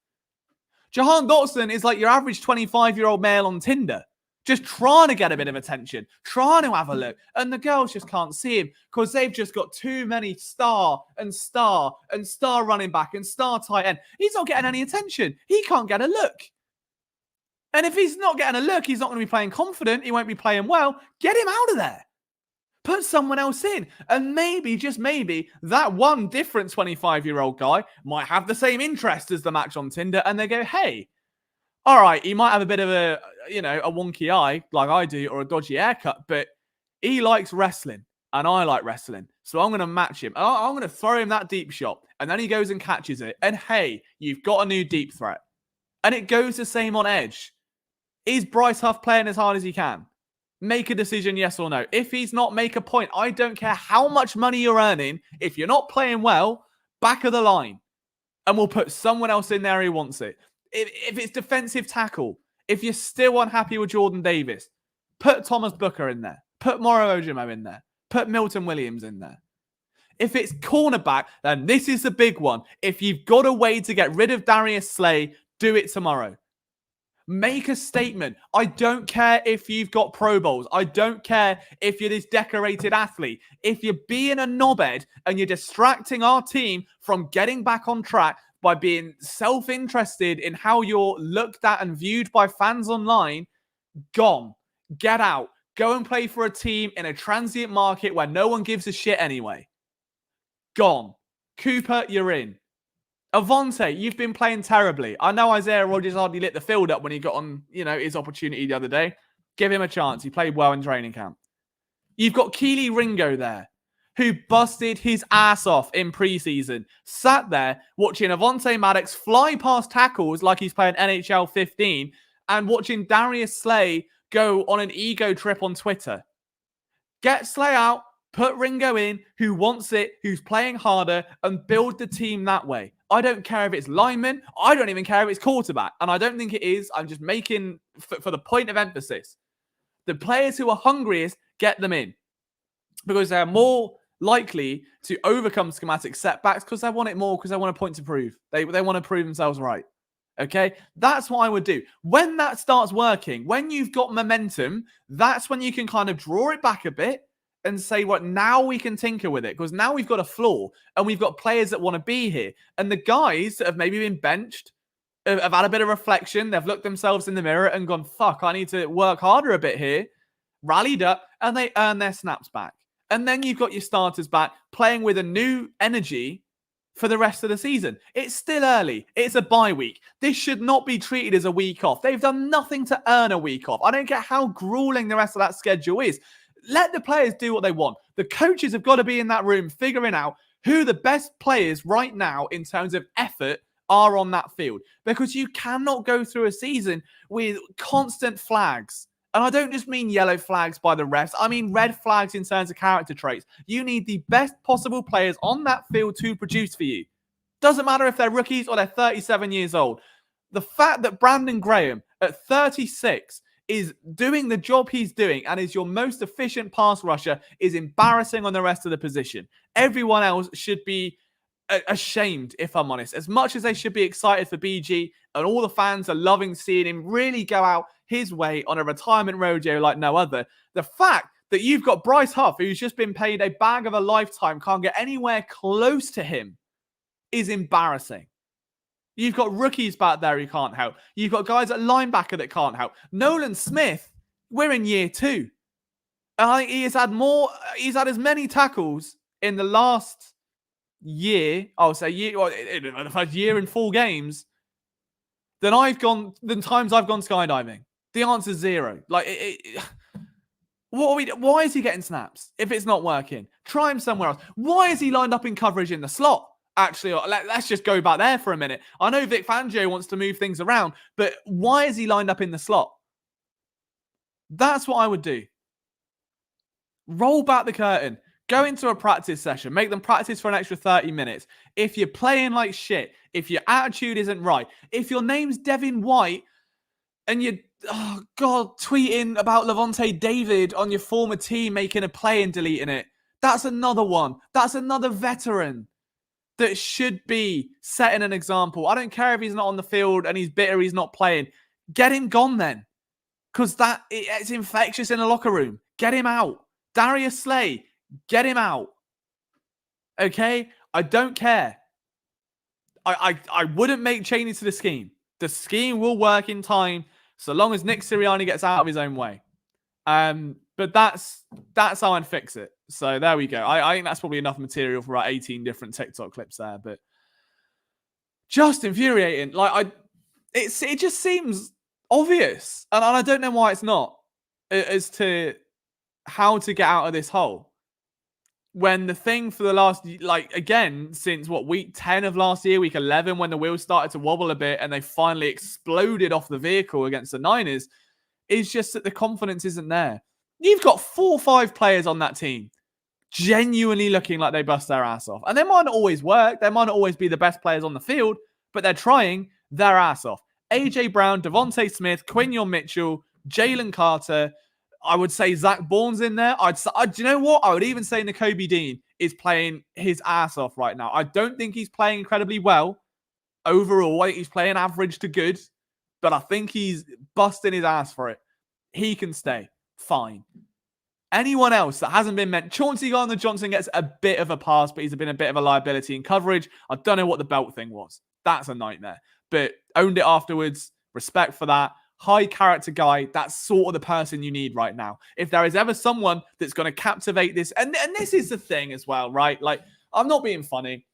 Jahan Dotson is like your average 25-year-old male on Tinder, just trying to get a bit of attention, trying to have a look. And the girls just can't see him because they've just got too many star running back and star tight end. He's not getting any attention. He can't get a look. And if he's not getting a look, he's not going to be playing confident. He won't be playing well. Get him out of there. Put someone else in. And maybe, just maybe, that one different 25-year-old guy might have the same interest as the match on Tinder. And they go, hey, all right, he might have a bit of a wonky eye like I do or a dodgy haircut, but he likes wrestling and I like wrestling. So I'm going to match him. I'm going to throw him that deep shot. And then he goes and catches it. And hey, you've got a new deep threat. And it goes the same on edge. Is Bryce Huff playing as hard as he can? Make a decision, yes or no. If he's not, make a point. I don't care how much money you're earning. If you're not playing well, back of the line. And we'll put someone else in there who wants it. If it's defensive tackle, if you're still unhappy with Jordan Davis, put Thomas Booker in there. Put Moro Ojomo in there. Put Milton Williams in there. If it's cornerback, then this is the big one. If you've got a way to get rid of Darius Slay, do it tomorrow. Make a statement. I don't care if you've got Pro Bowls. I don't care if you're this decorated athlete. If you're being a knobhead and you're distracting our team from getting back on track by being self-interested in how you're looked at and viewed by fans online, gone. Get out. Go and play for a team in a transient market where no one gives a shit anyway. Gone. Cooper, you're in. Avonte, you've been playing terribly. I know Isaiah Rodgers hardly lit the field up when he got on, his opportunity the other day. Give him a chance. He played well in training camp. You've got Keely Ringo there, who busted his ass off in preseason. Sat there watching Avonte Maddox fly past tackles like he's playing NHL 15 and watching Darius Slay go on an ego trip on Twitter. Get Slay out, put Ringo in, who wants it, who's playing harder, and build the team that way. I don't care if it's lineman. I don't even care if it's quarterback. And I don't think it is. I'm just making, for the point of emphasis, the players who are hungriest, get them in. Because they're more likely to overcome schematic setbacks because they want it more, because they want a point to prove. They want to prove themselves right. Okay? That's what I would do. When that starts working, when you've got momentum, that's when you can kind of draw it back a bit and say, well, now we can tinker with it, because now we've got a floor and we've got players that want to be here. And the guys that have maybe been benched have had a bit of reflection. They've looked themselves in the mirror and gone, fuck, I need to work harder a bit here. Rallied up and they earn their snaps back. And then you've got your starters back playing with a new energy for the rest of the season. It's still early. It's a bye week. This should not be treated as a week off. They've done nothing to earn a week off. I don't care how grueling the rest of that schedule is. Let the players do what they want. The coaches have got to be in that room figuring out who the best players right now in terms of effort are on that field. Because you cannot go through a season with constant flags. And I don't just mean yellow flags by the refs. I mean red flags in terms of character traits. You need the best possible players on that field to produce for you. Doesn't matter if they're rookies or they're 37 years old. The fact that Brandon Graham at 36 is doing the job he's doing and is your most efficient pass rusher is embarrassing on the rest of the position. Everyone else should be ashamed, if I'm honest. As much as they should be excited for BG and all the fans are loving seeing him really go out his way on a retirement rodeo like no other, the fact that you've got Bryce Huff, who's just been paid a bag of a lifetime, can't get anywhere close to him, is embarrassing. You've got rookies back there who can't help. You've got guys at linebacker that can't help. Nolan Smith, we're in year 2. And I think he's had as many tackles in the last year, I'll say year, or the first year in 4 games, than times I've gone skydiving. The answer's 0. Like, why is he getting snaps if it's not working? Try him somewhere else. Why is he lined up in coverage in the slot? Actually, let's just go back there for a minute. I know Vic Fangio wants to move things around, but why is he lined up in the slot? That's what I would do. Roll back the curtain. Go into a practice session. Make them practice for an extra 30 minutes. If you're playing like shit, if your attitude isn't right, if your name's Devin White and you're, tweeting about Levante David on your former team making a play and deleting it, that's another one. That's another veteran that should be setting an example. I don't care if he's not on the field and he's bitter he's not playing. Get him gone then. Because it's infectious in a locker room. Get him out. Darius Slay, get him out. Okay? I don't care. I wouldn't make Chaney to the scheme. The scheme will work in time so long as Nick Sirianni gets out of his own way. But that's how I'd fix it. So there we go. I think that's probably enough material for about 18 different TikTok clips there. But just infuriating. Like it just seems obvious, and I don't know why it's not, as to how to get out of this hole. When the thing for the last, since week 10 of last year, week 11, when the wheels started to wobble a bit and they finally exploded off the vehicle against the Niners, is just that the confidence isn't there. You've got 4 or 5 players on that team genuinely looking like they bust their ass off. And they might not always work. They might not always be the best players on the field, but they're trying their ass off. AJ Brown, Devontae Smith, Quinion Mitchell, Jalen Carter. I would say Zach Bourne's in there. Do you know what? I would even say Nakobe Dean is playing his ass off right now. I don't think he's playing incredibly well overall. I think he's playing average to good, but I think he's busting his ass for it. He can stay. Fine. Anyone else that hasn't been meant, Chauncey Gardner-Johnson gets a bit of a pass, but he's been a bit of a liability in coverage. I don't know what the belt thing was. That's a nightmare. But owned it afterwards. Respect for that. High character guy. That's sort of the person you need right now. If there is ever someone that's going to captivate this, and this is the thing as well, right? Like, I'm not being funny.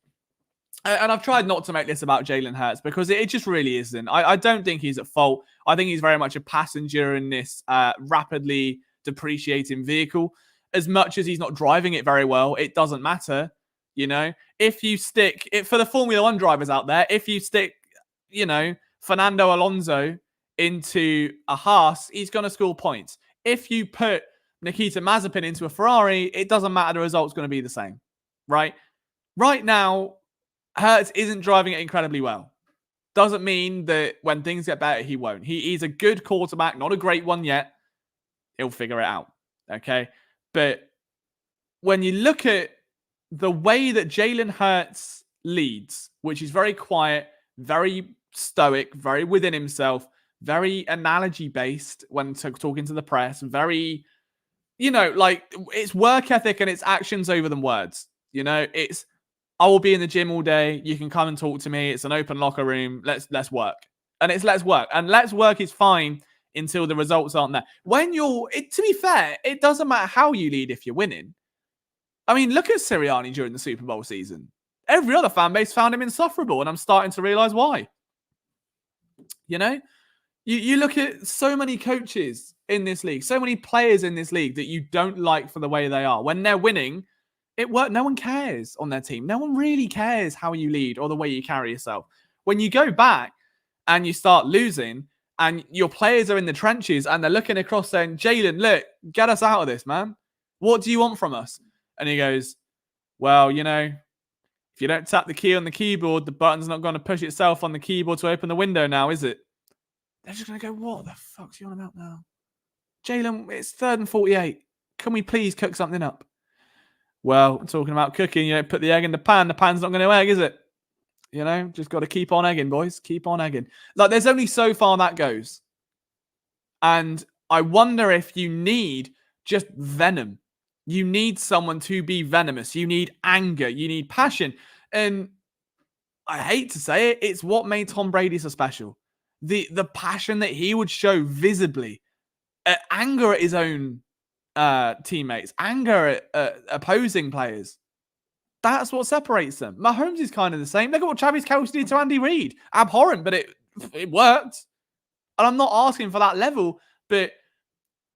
And I've tried not to make this about Jalen Hurts because it just really isn't. I don't think he's at fault. I think he's very much a passenger in this rapidly depreciating vehicle. As much as he's not driving it very well, it doesn't matter. You know, if you stick it for the Formula One drivers out there, if you stick, Fernando Alonso into a Haas, he's going to score points. If you put Nikita Mazepin into a Ferrari, it doesn't matter. The result's going to be the same, right? Right now, Hurts isn't driving it incredibly well. Doesn't mean that when things get better, he won't. He's a good quarterback, not a great one yet. He'll figure it out, okay? But when you look at the way that Jalen Hurts leads, which is very quiet, very stoic, very within himself, very analogy-based when talking to the press, very, it's work ethic and it's actions over than words. It's, I will be in the gym all day. You can come and talk to me. It's an open locker room. Let's work. And it's let's work. And let's work is fine until the results aren't there. To be fair, it doesn't matter how you lead if you're winning. I mean, look at Sirianni during the Super Bowl season. Every other fan base found him insufferable, and I'm starting to realize why. You look at so many coaches in this league, so many players in this league that you don't like for the way they are. When they're winning, it works. No one cares on their team. No one really cares how you lead or the way you carry yourself. When you go back and you start losing and your players are in the trenches and they're looking across saying, Jalen, look, get us out of this, man. What do you want from us? And he goes, well, if you don't tap the key on the keyboard, the button's not going to push itself on the keyboard to open the window now, is it? They're just going to go, what the fuck's you on about now? Jalen, it's 3rd and 48. Can we please cook something up? Well, talking about cooking, put the egg in the pan. The pan's not going to egg, is it? Just got to keep on egging, boys. Keep on egging. Like, there's only so far that goes. And I wonder if you need just venom. You need someone to be venomous. You need anger. You need passion. And I hate to say it, it's what made Tom Brady so special. The passion that he would show visibly. Anger at his own teammates. Anger at opposing players. That's what separates them. Mahomes is kind of the same. Look at what Travis Kelce did to Andy Reid. Abhorrent, but it worked. And I'm not asking for that level, but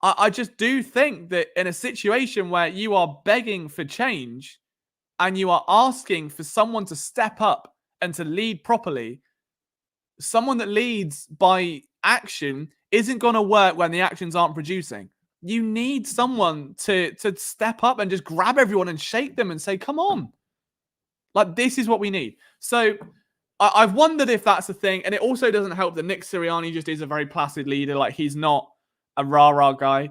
I just do think that in a situation where you are begging for change and you are asking for someone to step up and to lead properly, someone that leads by action isn't going to work when the actions aren't producing. You need someone to step up and just grab everyone and shake them and say, come on. Like, this is what we need. So I've wondered if that's a thing. And it also doesn't help that Nick Sirianni just is a very placid leader. Like, he's not a rah-rah guy.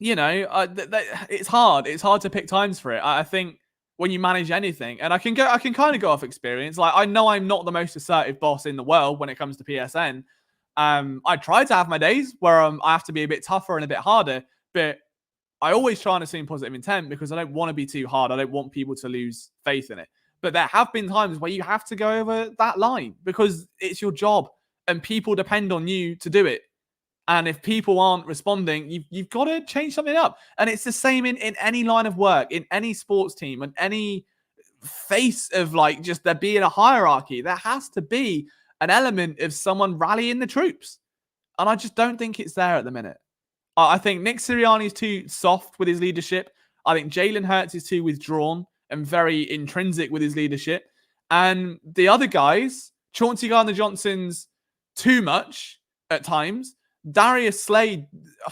It's hard. It's hard to pick times for it. I think when you manage anything, and I can kind of go off experience. Like, I know I'm not the most assertive boss in the world when it comes to PSN. I try to have my days where I have to be a bit tougher and a bit harder, but I always try and assume positive intent because I don't want to be too hard. I don't want people to lose faith in it. But there have been times where you have to go over that line because it's your job and people depend on you to do it. And if people aren't responding, you've got to change something up. And it's the same in any line of work, in any sports team, and any face of like just there being a hierarchy. There has to be an element of someone rallying the troops. And I just don't think it's there at the minute. I think Nick Sirianni is too soft with his leadership. I think Jalen Hurts is too withdrawn and very intrinsic with his leadership. And the other guys, Chauncey Gardner-Johnson's too much at times. Darius Slay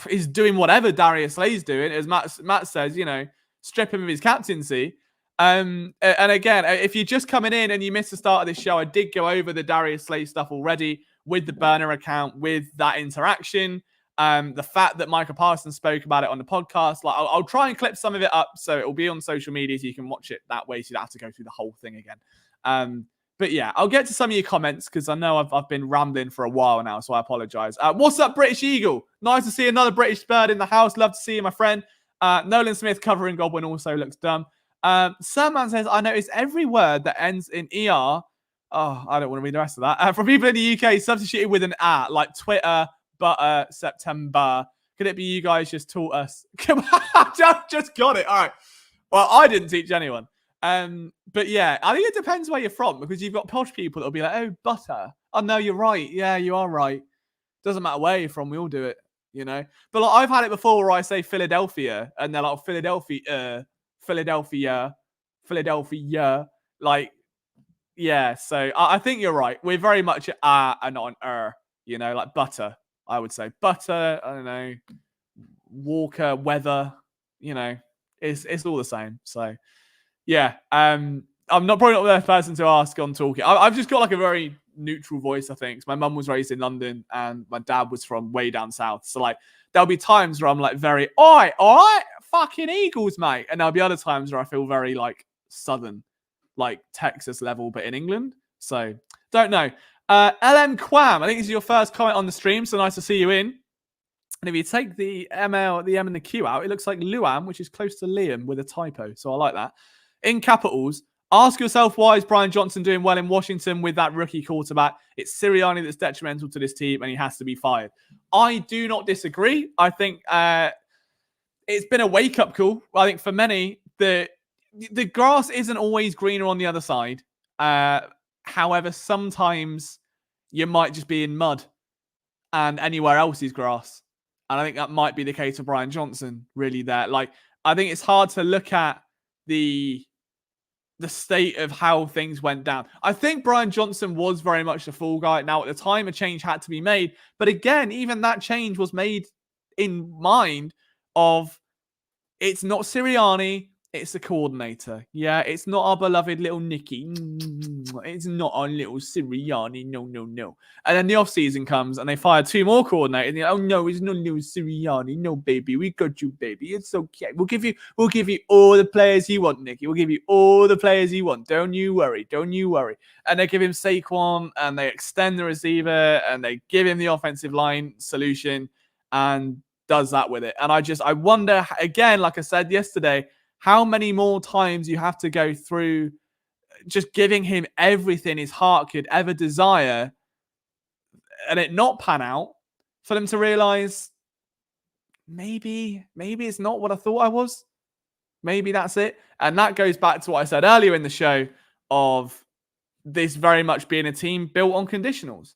is doing whatever Darius Slay's doing. As Matt says, strip him of his captaincy. And again, if you're just coming in and you missed the start of this show, I did go over the Darius Slay stuff already with the burner account, with that interaction. The fact that Micah Parsons spoke about it on the podcast, like I'll try and clip some of it up so it will be on social media so you can watch it that way so you don't have to go through the whole thing again. But yeah, I'll get to some of your comments because I know I've been rambling for a while now, so I apologize. What's up, British Eagle? Nice to see another British bird in the house. Love to see you, my friend. Nolan Smith covering Goblin also looks dumb. Sandman says, I noticed every word that ends in ER. Oh, I don't want to read the rest of that. For people in the UK, substituted with an A, like Twitter, butter, September. Could it be you guys just taught us? just got it. All right. Well, I didn't teach anyone. But yeah, I think it depends where you're from because you've got posh people that'll be like, oh, butter. Oh, no, you're right. Yeah, you are right. Doesn't matter where you're from. We all do it, But like, I've had it before where I say Philadelphia and they're like, Philadelphia. Like, yeah. So I think you're right. We're very much and not an like butter. I would say butter. I don't know. Walker, weather. It's all the same. So. Yeah, I'm probably not the best person to ask on talking. I've just got like a very neutral voice, I think. My mum was raised in London and my dad was from way down south. So like there'll be times where I'm like very, all right, fucking Eagles, mate. And there'll be other times where I feel very like southern, like Texas level, but in England. So don't know. LM Quam, I think this is your first comment on the stream. So nice to see you in. And if you take the ML, the M and the Q out, it looks like Luam, which is close to Liam with a typo. So I like that. In capitals, ask yourself, why is Brian Johnson doing well in Washington with that rookie quarterback? It's Sirianni that's detrimental to this team and he has to be fired. I do not disagree. I think it's been a wake-up call. I think for many, the grass isn't always greener on the other side. However, sometimes you might just be in mud and anywhere else is grass. And I think that might be the case for Brian Johnson, really there. Like, I think it's hard to look at the state of how things went down. I think Brian Johnson was very much the fall guy. Now, at the time, a change had to be made. But again, even that change was made in mind of it's not Sirianni, it's the coordinator. Yeah, it's not our beloved little Nicky. It's not our little Sirianni. No. And then the offseason comes and they fire two more coordinators. And oh no, it's not little Sirianni. No, baby, we got you, baby. It's okay. We'll give you all the players you want, Nicky. We'll give you all the players you want. Don't you worry. And they give him Saquon and they extend the receiver and they give him the offensive line solution and does that with it. And I wonder again, like I said yesterday, how many more times you have to go through just giving him everything his heart could ever desire and it not pan out for them to realize maybe it's not what I thought I was. Maybe that's it. And that goes back to what I said earlier in the show of this very much being a team built on conditionals.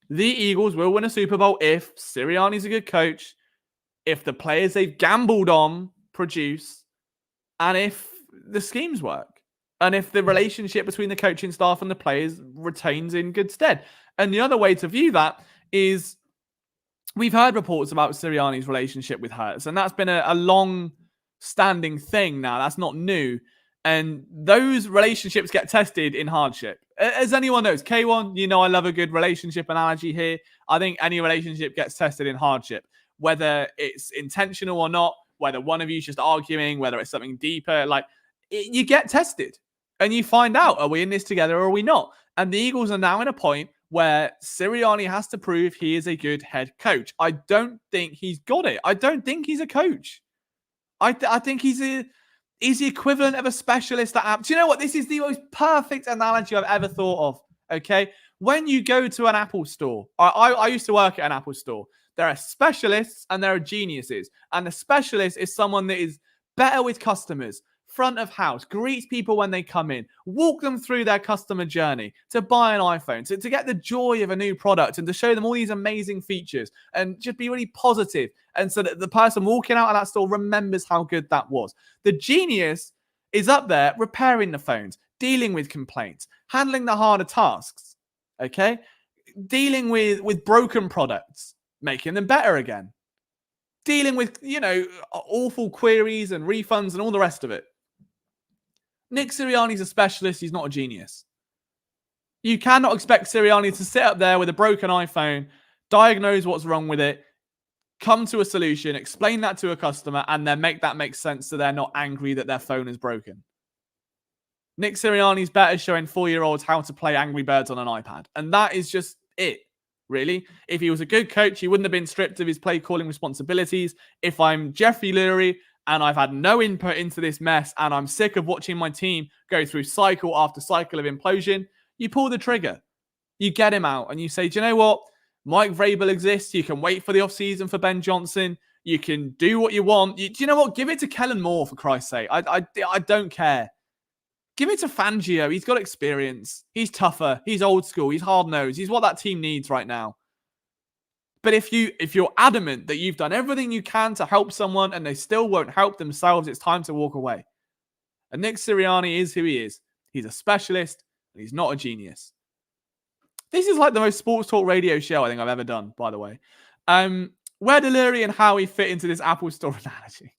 The Eagles will win a Super Bowl if Sirianni's a good coach, if the players they've gambled on produce, and if the schemes work. And if the relationship between the coaching staff and the players retains in good stead. And the other way to view that is we've heard reports about Sirianni's relationship with Hurts, and that's been a long-standing thing now. That's not new. And those relationships get tested in hardship. As anyone knows, K1, you know I love a good relationship analogy here. I think any relationship gets tested in hardship, whether it's intentional or not, whether one of you's just arguing, whether it's something deeper. You get tested and you find out, are we in this together or are we not? And the Eagles are now in a point where Sirianni has to prove he is a good head coach. I don't think he's got it. I don't think he's a coach. I think he's the equivalent of a specialist at Do you know what? This is the most perfect analogy I've ever thought of. Okay. When you go to an Apple store, I used to work at an Apple store. There are specialists and there are geniuses. And the specialist is someone that is better with customers, front of house, greets people when they come in, walk them through their customer journey to buy an iPhone, to get the joy of a new product and to show them all these amazing features and just be really positive. And so that the person walking out of that store remembers how good that was. The genius is up there repairing the phones, dealing with complaints, handling the harder tasks, okay? Dealing with broken products, making them better again. Dealing with, awful queries and refunds and all the rest of it. Nick Sirianni's a specialist. He's not a genius. You cannot expect Sirianni to sit up there with a broken iPhone, diagnose what's wrong with it, come to a solution, explain that to a customer, and then make that make sense so they're not angry that their phone is broken. Nick Sirianni's better showing 4-year-olds how to play Angry Birds on an iPad. And that is just it, really. If he was a good coach, he wouldn't have been stripped of his play calling responsibilities. If I'm Jeffrey Lurie and I've had no input into this mess and I'm sick of watching my team go through cycle after cycle of implosion, you pull the trigger. You get him out and you say, do you know what? Mike Vrabel exists. You can wait for the offseason for Ben Johnson. You can do what you want. Do you know what? Give it to Kellen Moore, for Christ's sake. I don't care. Give it to Fangio. He's got experience. He's tougher. He's old school. He's hard-nosed. He's what that team needs right now. But if you're adamant that you've done everything you can to help someone and they still won't help themselves, it's time to walk away. And Nick Sirianni is who he is. He's a specialist and he's not a genius. This is like the most sports talk radio show I think I've ever done, by the way. Where do Lurie and Howie fit into this Apple Store analogy?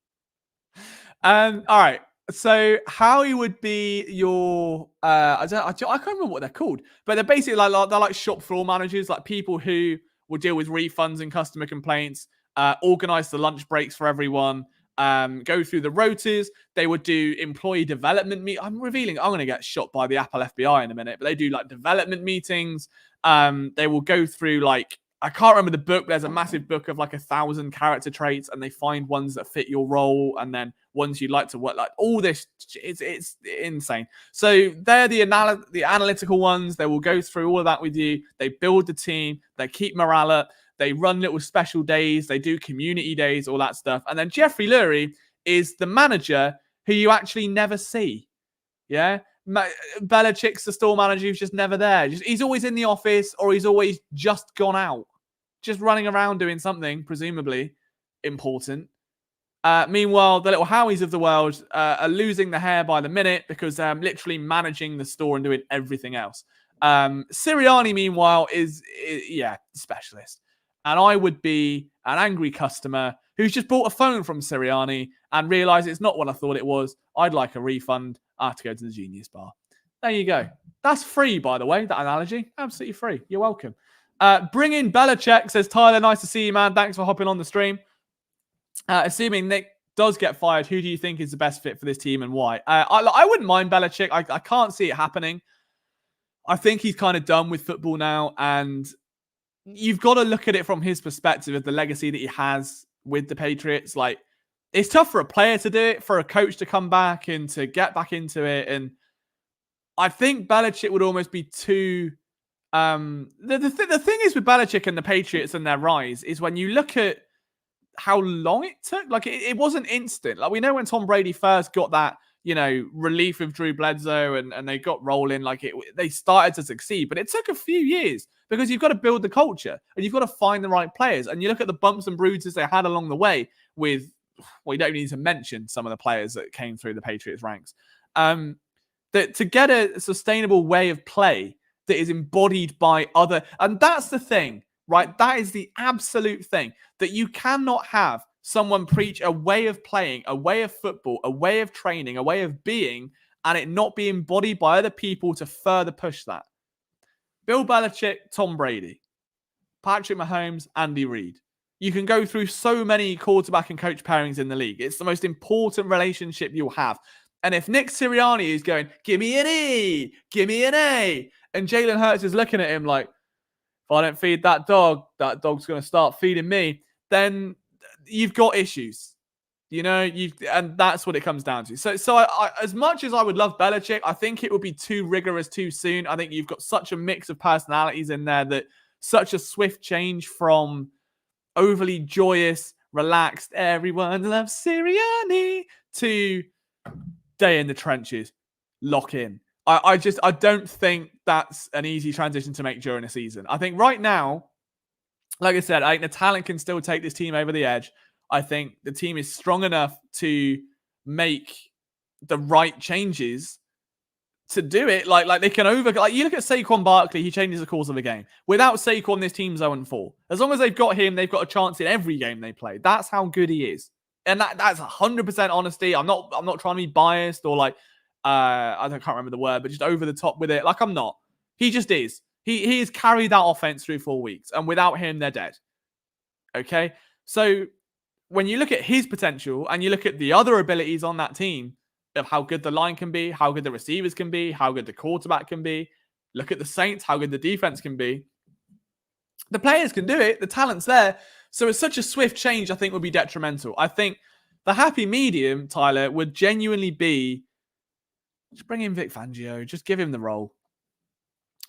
All right. So Howie would be your I can't remember what they're called, but they're basically like shop floor managers, like people who will deal with refunds and customer complaints, organize the lunch breaks for everyone, go through the rotas. They would do employee development I'm going to get shot by the Apple FBI in a minute, but they do like development meetings. They will go through I can't remember the book. There's a massive book of 1,000 character traits, and they find ones that fit your role, and then ones you'd like to work. All this, it's insane. So they're the analytical ones. They will go through all of that with you. They build the team. They keep morale up. They run little special days. They do community days, all that stuff. And then Jeffrey Lurie is the manager who you actually never see. Yeah. Belichick's the store manager who's just never there. He's always in the office, or he's always just gone out, just running around doing something presumably important. Meanwhile, the little Howies of the world are losing the hair by the minute because they're literally managing the store and doing everything else. Sirianni, meanwhile, is specialist. And I would be an angry customer who's just bought a phone from Sirianni and realized it's not what I thought it was. I'd like a refund. I have to go to the Genius Bar. There you go. That's free, by the way, that analogy. Absolutely free. You're welcome. Bring in Belichick, says Tyler. Nice to see you, man. Thanks for hopping on the stream. Assuming Nick does get fired, who do you think is the best fit for this team and why? I wouldn't mind Belichick. I can't see it happening. I think he's kind of done with football now, and you've got to look at it from his perspective of the legacy that he has with the Patriots. It's tough for a player to do it, for a coach to come back and to get back into it. And I think Belichick would almost be too... The thing is with Belichick and the Patriots and their rise is when you look at how long it took. Like it wasn't instant. Like we know when Tom Brady first got that, relief with Drew Bledsoe and they got rolling, they started to succeed, but it took a few years because you've got to build the culture and you've got to find the right players. And you look at the bumps and bruises they had along the way with, well, you don't need to mention some of the players that came through the Patriots ranks. That to get a sustainable way of play that is embodied by other, and that's the thing, right? That is the absolute thing, that you cannot have someone preach a way of playing, a way of football, a way of training, a way of being, and it not be embodied by other people to further push that. Bill Belichick, Tom Brady, Patrick Mahomes, Andy Reid. You can go through so many quarterback and coach pairings in the league. It's the most important relationship you'll have. And if Nick Sirianni is going, give me an E, give me an A, and Jalen Hurts is looking at him like, if I don't feed that dog's going to start feeding me, then you've got issues. And that's what it comes down to. So I, as much as I would love Belichick, I think it would be too rigorous too soon. I think you've got such a mix of personalities in there that such a swift change from overly joyous, relaxed, everyone loves Sirianni to day in the trenches, lock in. I don't think that's an easy transition to make during a season. I think right now, like I said, I think the talent can still take this team over the edge. I think the team is strong enough to make the right changes to do it. Like they can you look at Saquon Barkley, he changes the course of the game. Without Saquon, this team's 0-4. As long as they've got him, they've got a chance in every game they play. That's how good he is. And that's 100% honesty. I'm not trying to be biased or I can't remember the word, but just over the top with it. Like I'm not. He just is. He has carried that offense through 4 weeks, and without him, they're dead. Okay? So when you look at his potential and you look at the other abilities on that team of how good the line can be, how good the receivers can be, how good the quarterback can be, look at the Saints, how good the defense can be. The players can do it. The talent's there. So it's such a swift change, I think, would be detrimental. I think the happy medium, Tyler, would genuinely be just bring in Vic Fangio. Just give him the role.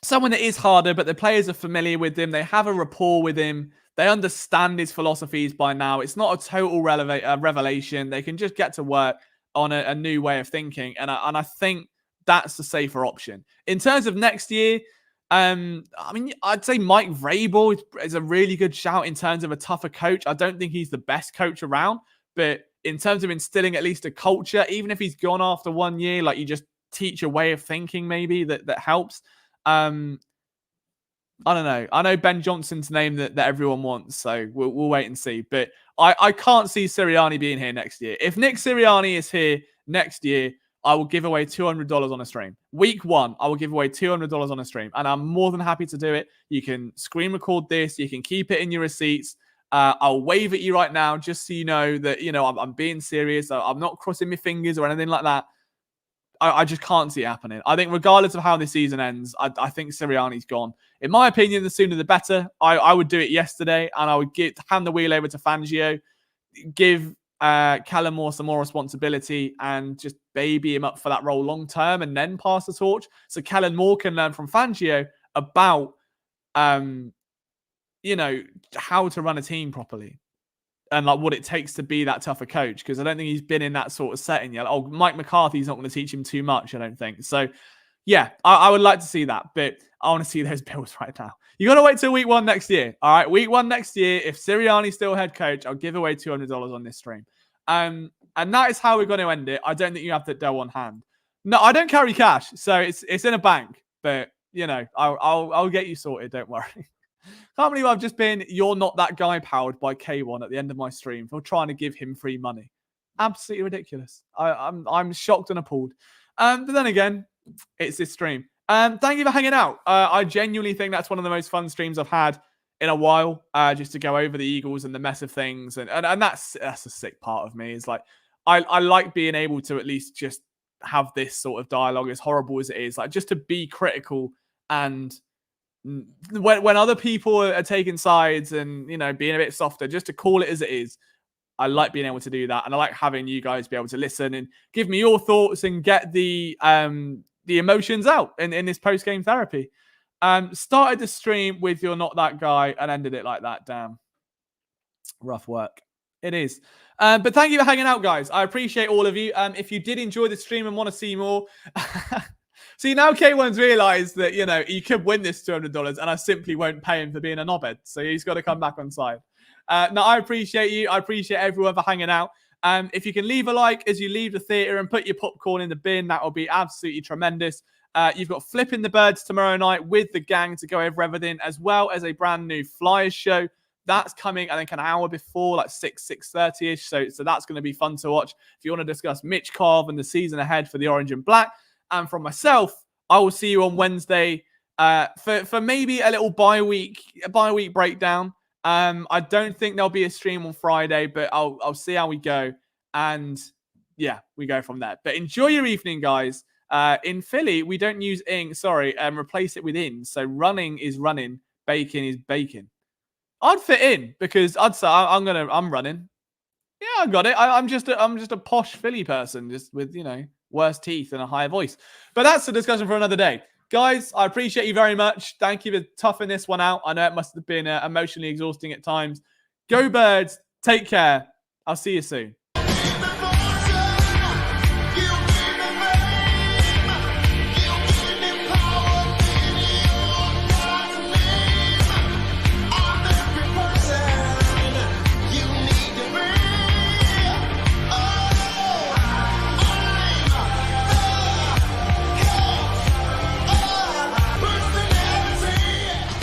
Someone that is harder, but the players are familiar with him. They have a rapport with him. They understand his philosophies by now. It's not a total revelation. They can just get to work on a new way of thinking. And I think that's the safer option. In terms of next year, I'd say Mike Vrabel is a really good shout in terms of a tougher coach. I don't think he's the best coach around, but in terms of instilling at least a culture, even if he's gone after 1 year, you just teach a way of thinking maybe that helps. I don't know. I know Ben Johnson's name that everyone wants, so we'll wait and see. But I can't see Sirianni being here next year. If Nick Sirianni is here next year, I will give away $200 on a stream. Week 1, I will give away $200 on a stream, and I'm more than happy to do it. You can screen record this. You can keep it in your receipts. I'll wave at you right now just so you know that, I'm being serious. I'm not crossing my fingers or anything like that. I just can't see it happening. I think regardless of how this season ends, I think Sirianni's gone. In my opinion, the sooner the better. I would do it yesterday, and I would hand the wheel over to Fangio, give Kellen Moore some more responsibility, and just baby him up for that role long term, and then pass the torch so Kellen Moore can learn from Fangio about, how to run a team properly. And what it takes to be that tougher coach, because I don't think he's been in that sort of setting yet. Mike McCarthy's not going to teach him too much, I don't think. So, yeah, I would like to see that, but I want to see those Bills right now. You got to wait till week 1 next year. All right, week 1 next year. If Sirianni's still head coach, I'll give away $200 on this stream. And that is how we're going to end it. I don't think you have the dough on hand. No, I don't carry cash, so it's in a bank. But I'll get you sorted. Don't worry. Can't believe I've just been "You're Not That Guy" powered by K1 at the end of my stream for trying to give him free money. Absolutely ridiculous. I'm shocked and appalled. But then again, it's this stream. Thank you for hanging out. I genuinely think that's one of the most fun streams I've had in a while. Just to go over the Eagles and the mess of things, and that's a sick part of me. Is I like being able to at least just have this sort of dialogue, as horrible as it is, just to be critical and. When other people are taking sides and, being a bit softer, just to call it as it is, I like being able to do that. And I like having you guys be able to listen and give me your thoughts and get the emotions out in this post-game therapy. Started the stream with "You're Not That Guy" and ended it like that. Damn. Rough work. It is. But thank you for hanging out, guys. I appreciate all of you. If you did enjoy the stream and want to see more, see now K1's realised that he could win this $200, and I simply won't pay him for being a knobhead. So he's got to come back on side. No, I appreciate you. I appreciate everyone for hanging out. If you can leave a like as you leave the theatre and put your popcorn in the bin, that will be absolutely tremendous. You've got Flipping the Birds tomorrow night with the gang to go over everything, as well as a brand new Flyers show. That's coming, I think, an hour before, like 6:30ish. So that's going to be fun to watch. If you want to discuss Mitch Carve and the season ahead for the Orange and Black. And from myself, I will see you on Wednesday for maybe a little bye-week breakdown. I don't think there'll be a stream on Friday, but I'll see how we go. And yeah, we go from there. But enjoy your evening, guys. In Philly, we don't use ing. Sorry, replace it with in. So running is running, bacon is bacon. I'd fit in because I'd say I'm running. Yeah, I got it. I'm just a posh Philly person, just with worse teeth and a higher voice. But that's a discussion for another day, guys. I appreciate you very much. Thank you for toughing this one out. I know it must have been emotionally exhausting at times. Go Birds. Take care. I'll see you soon.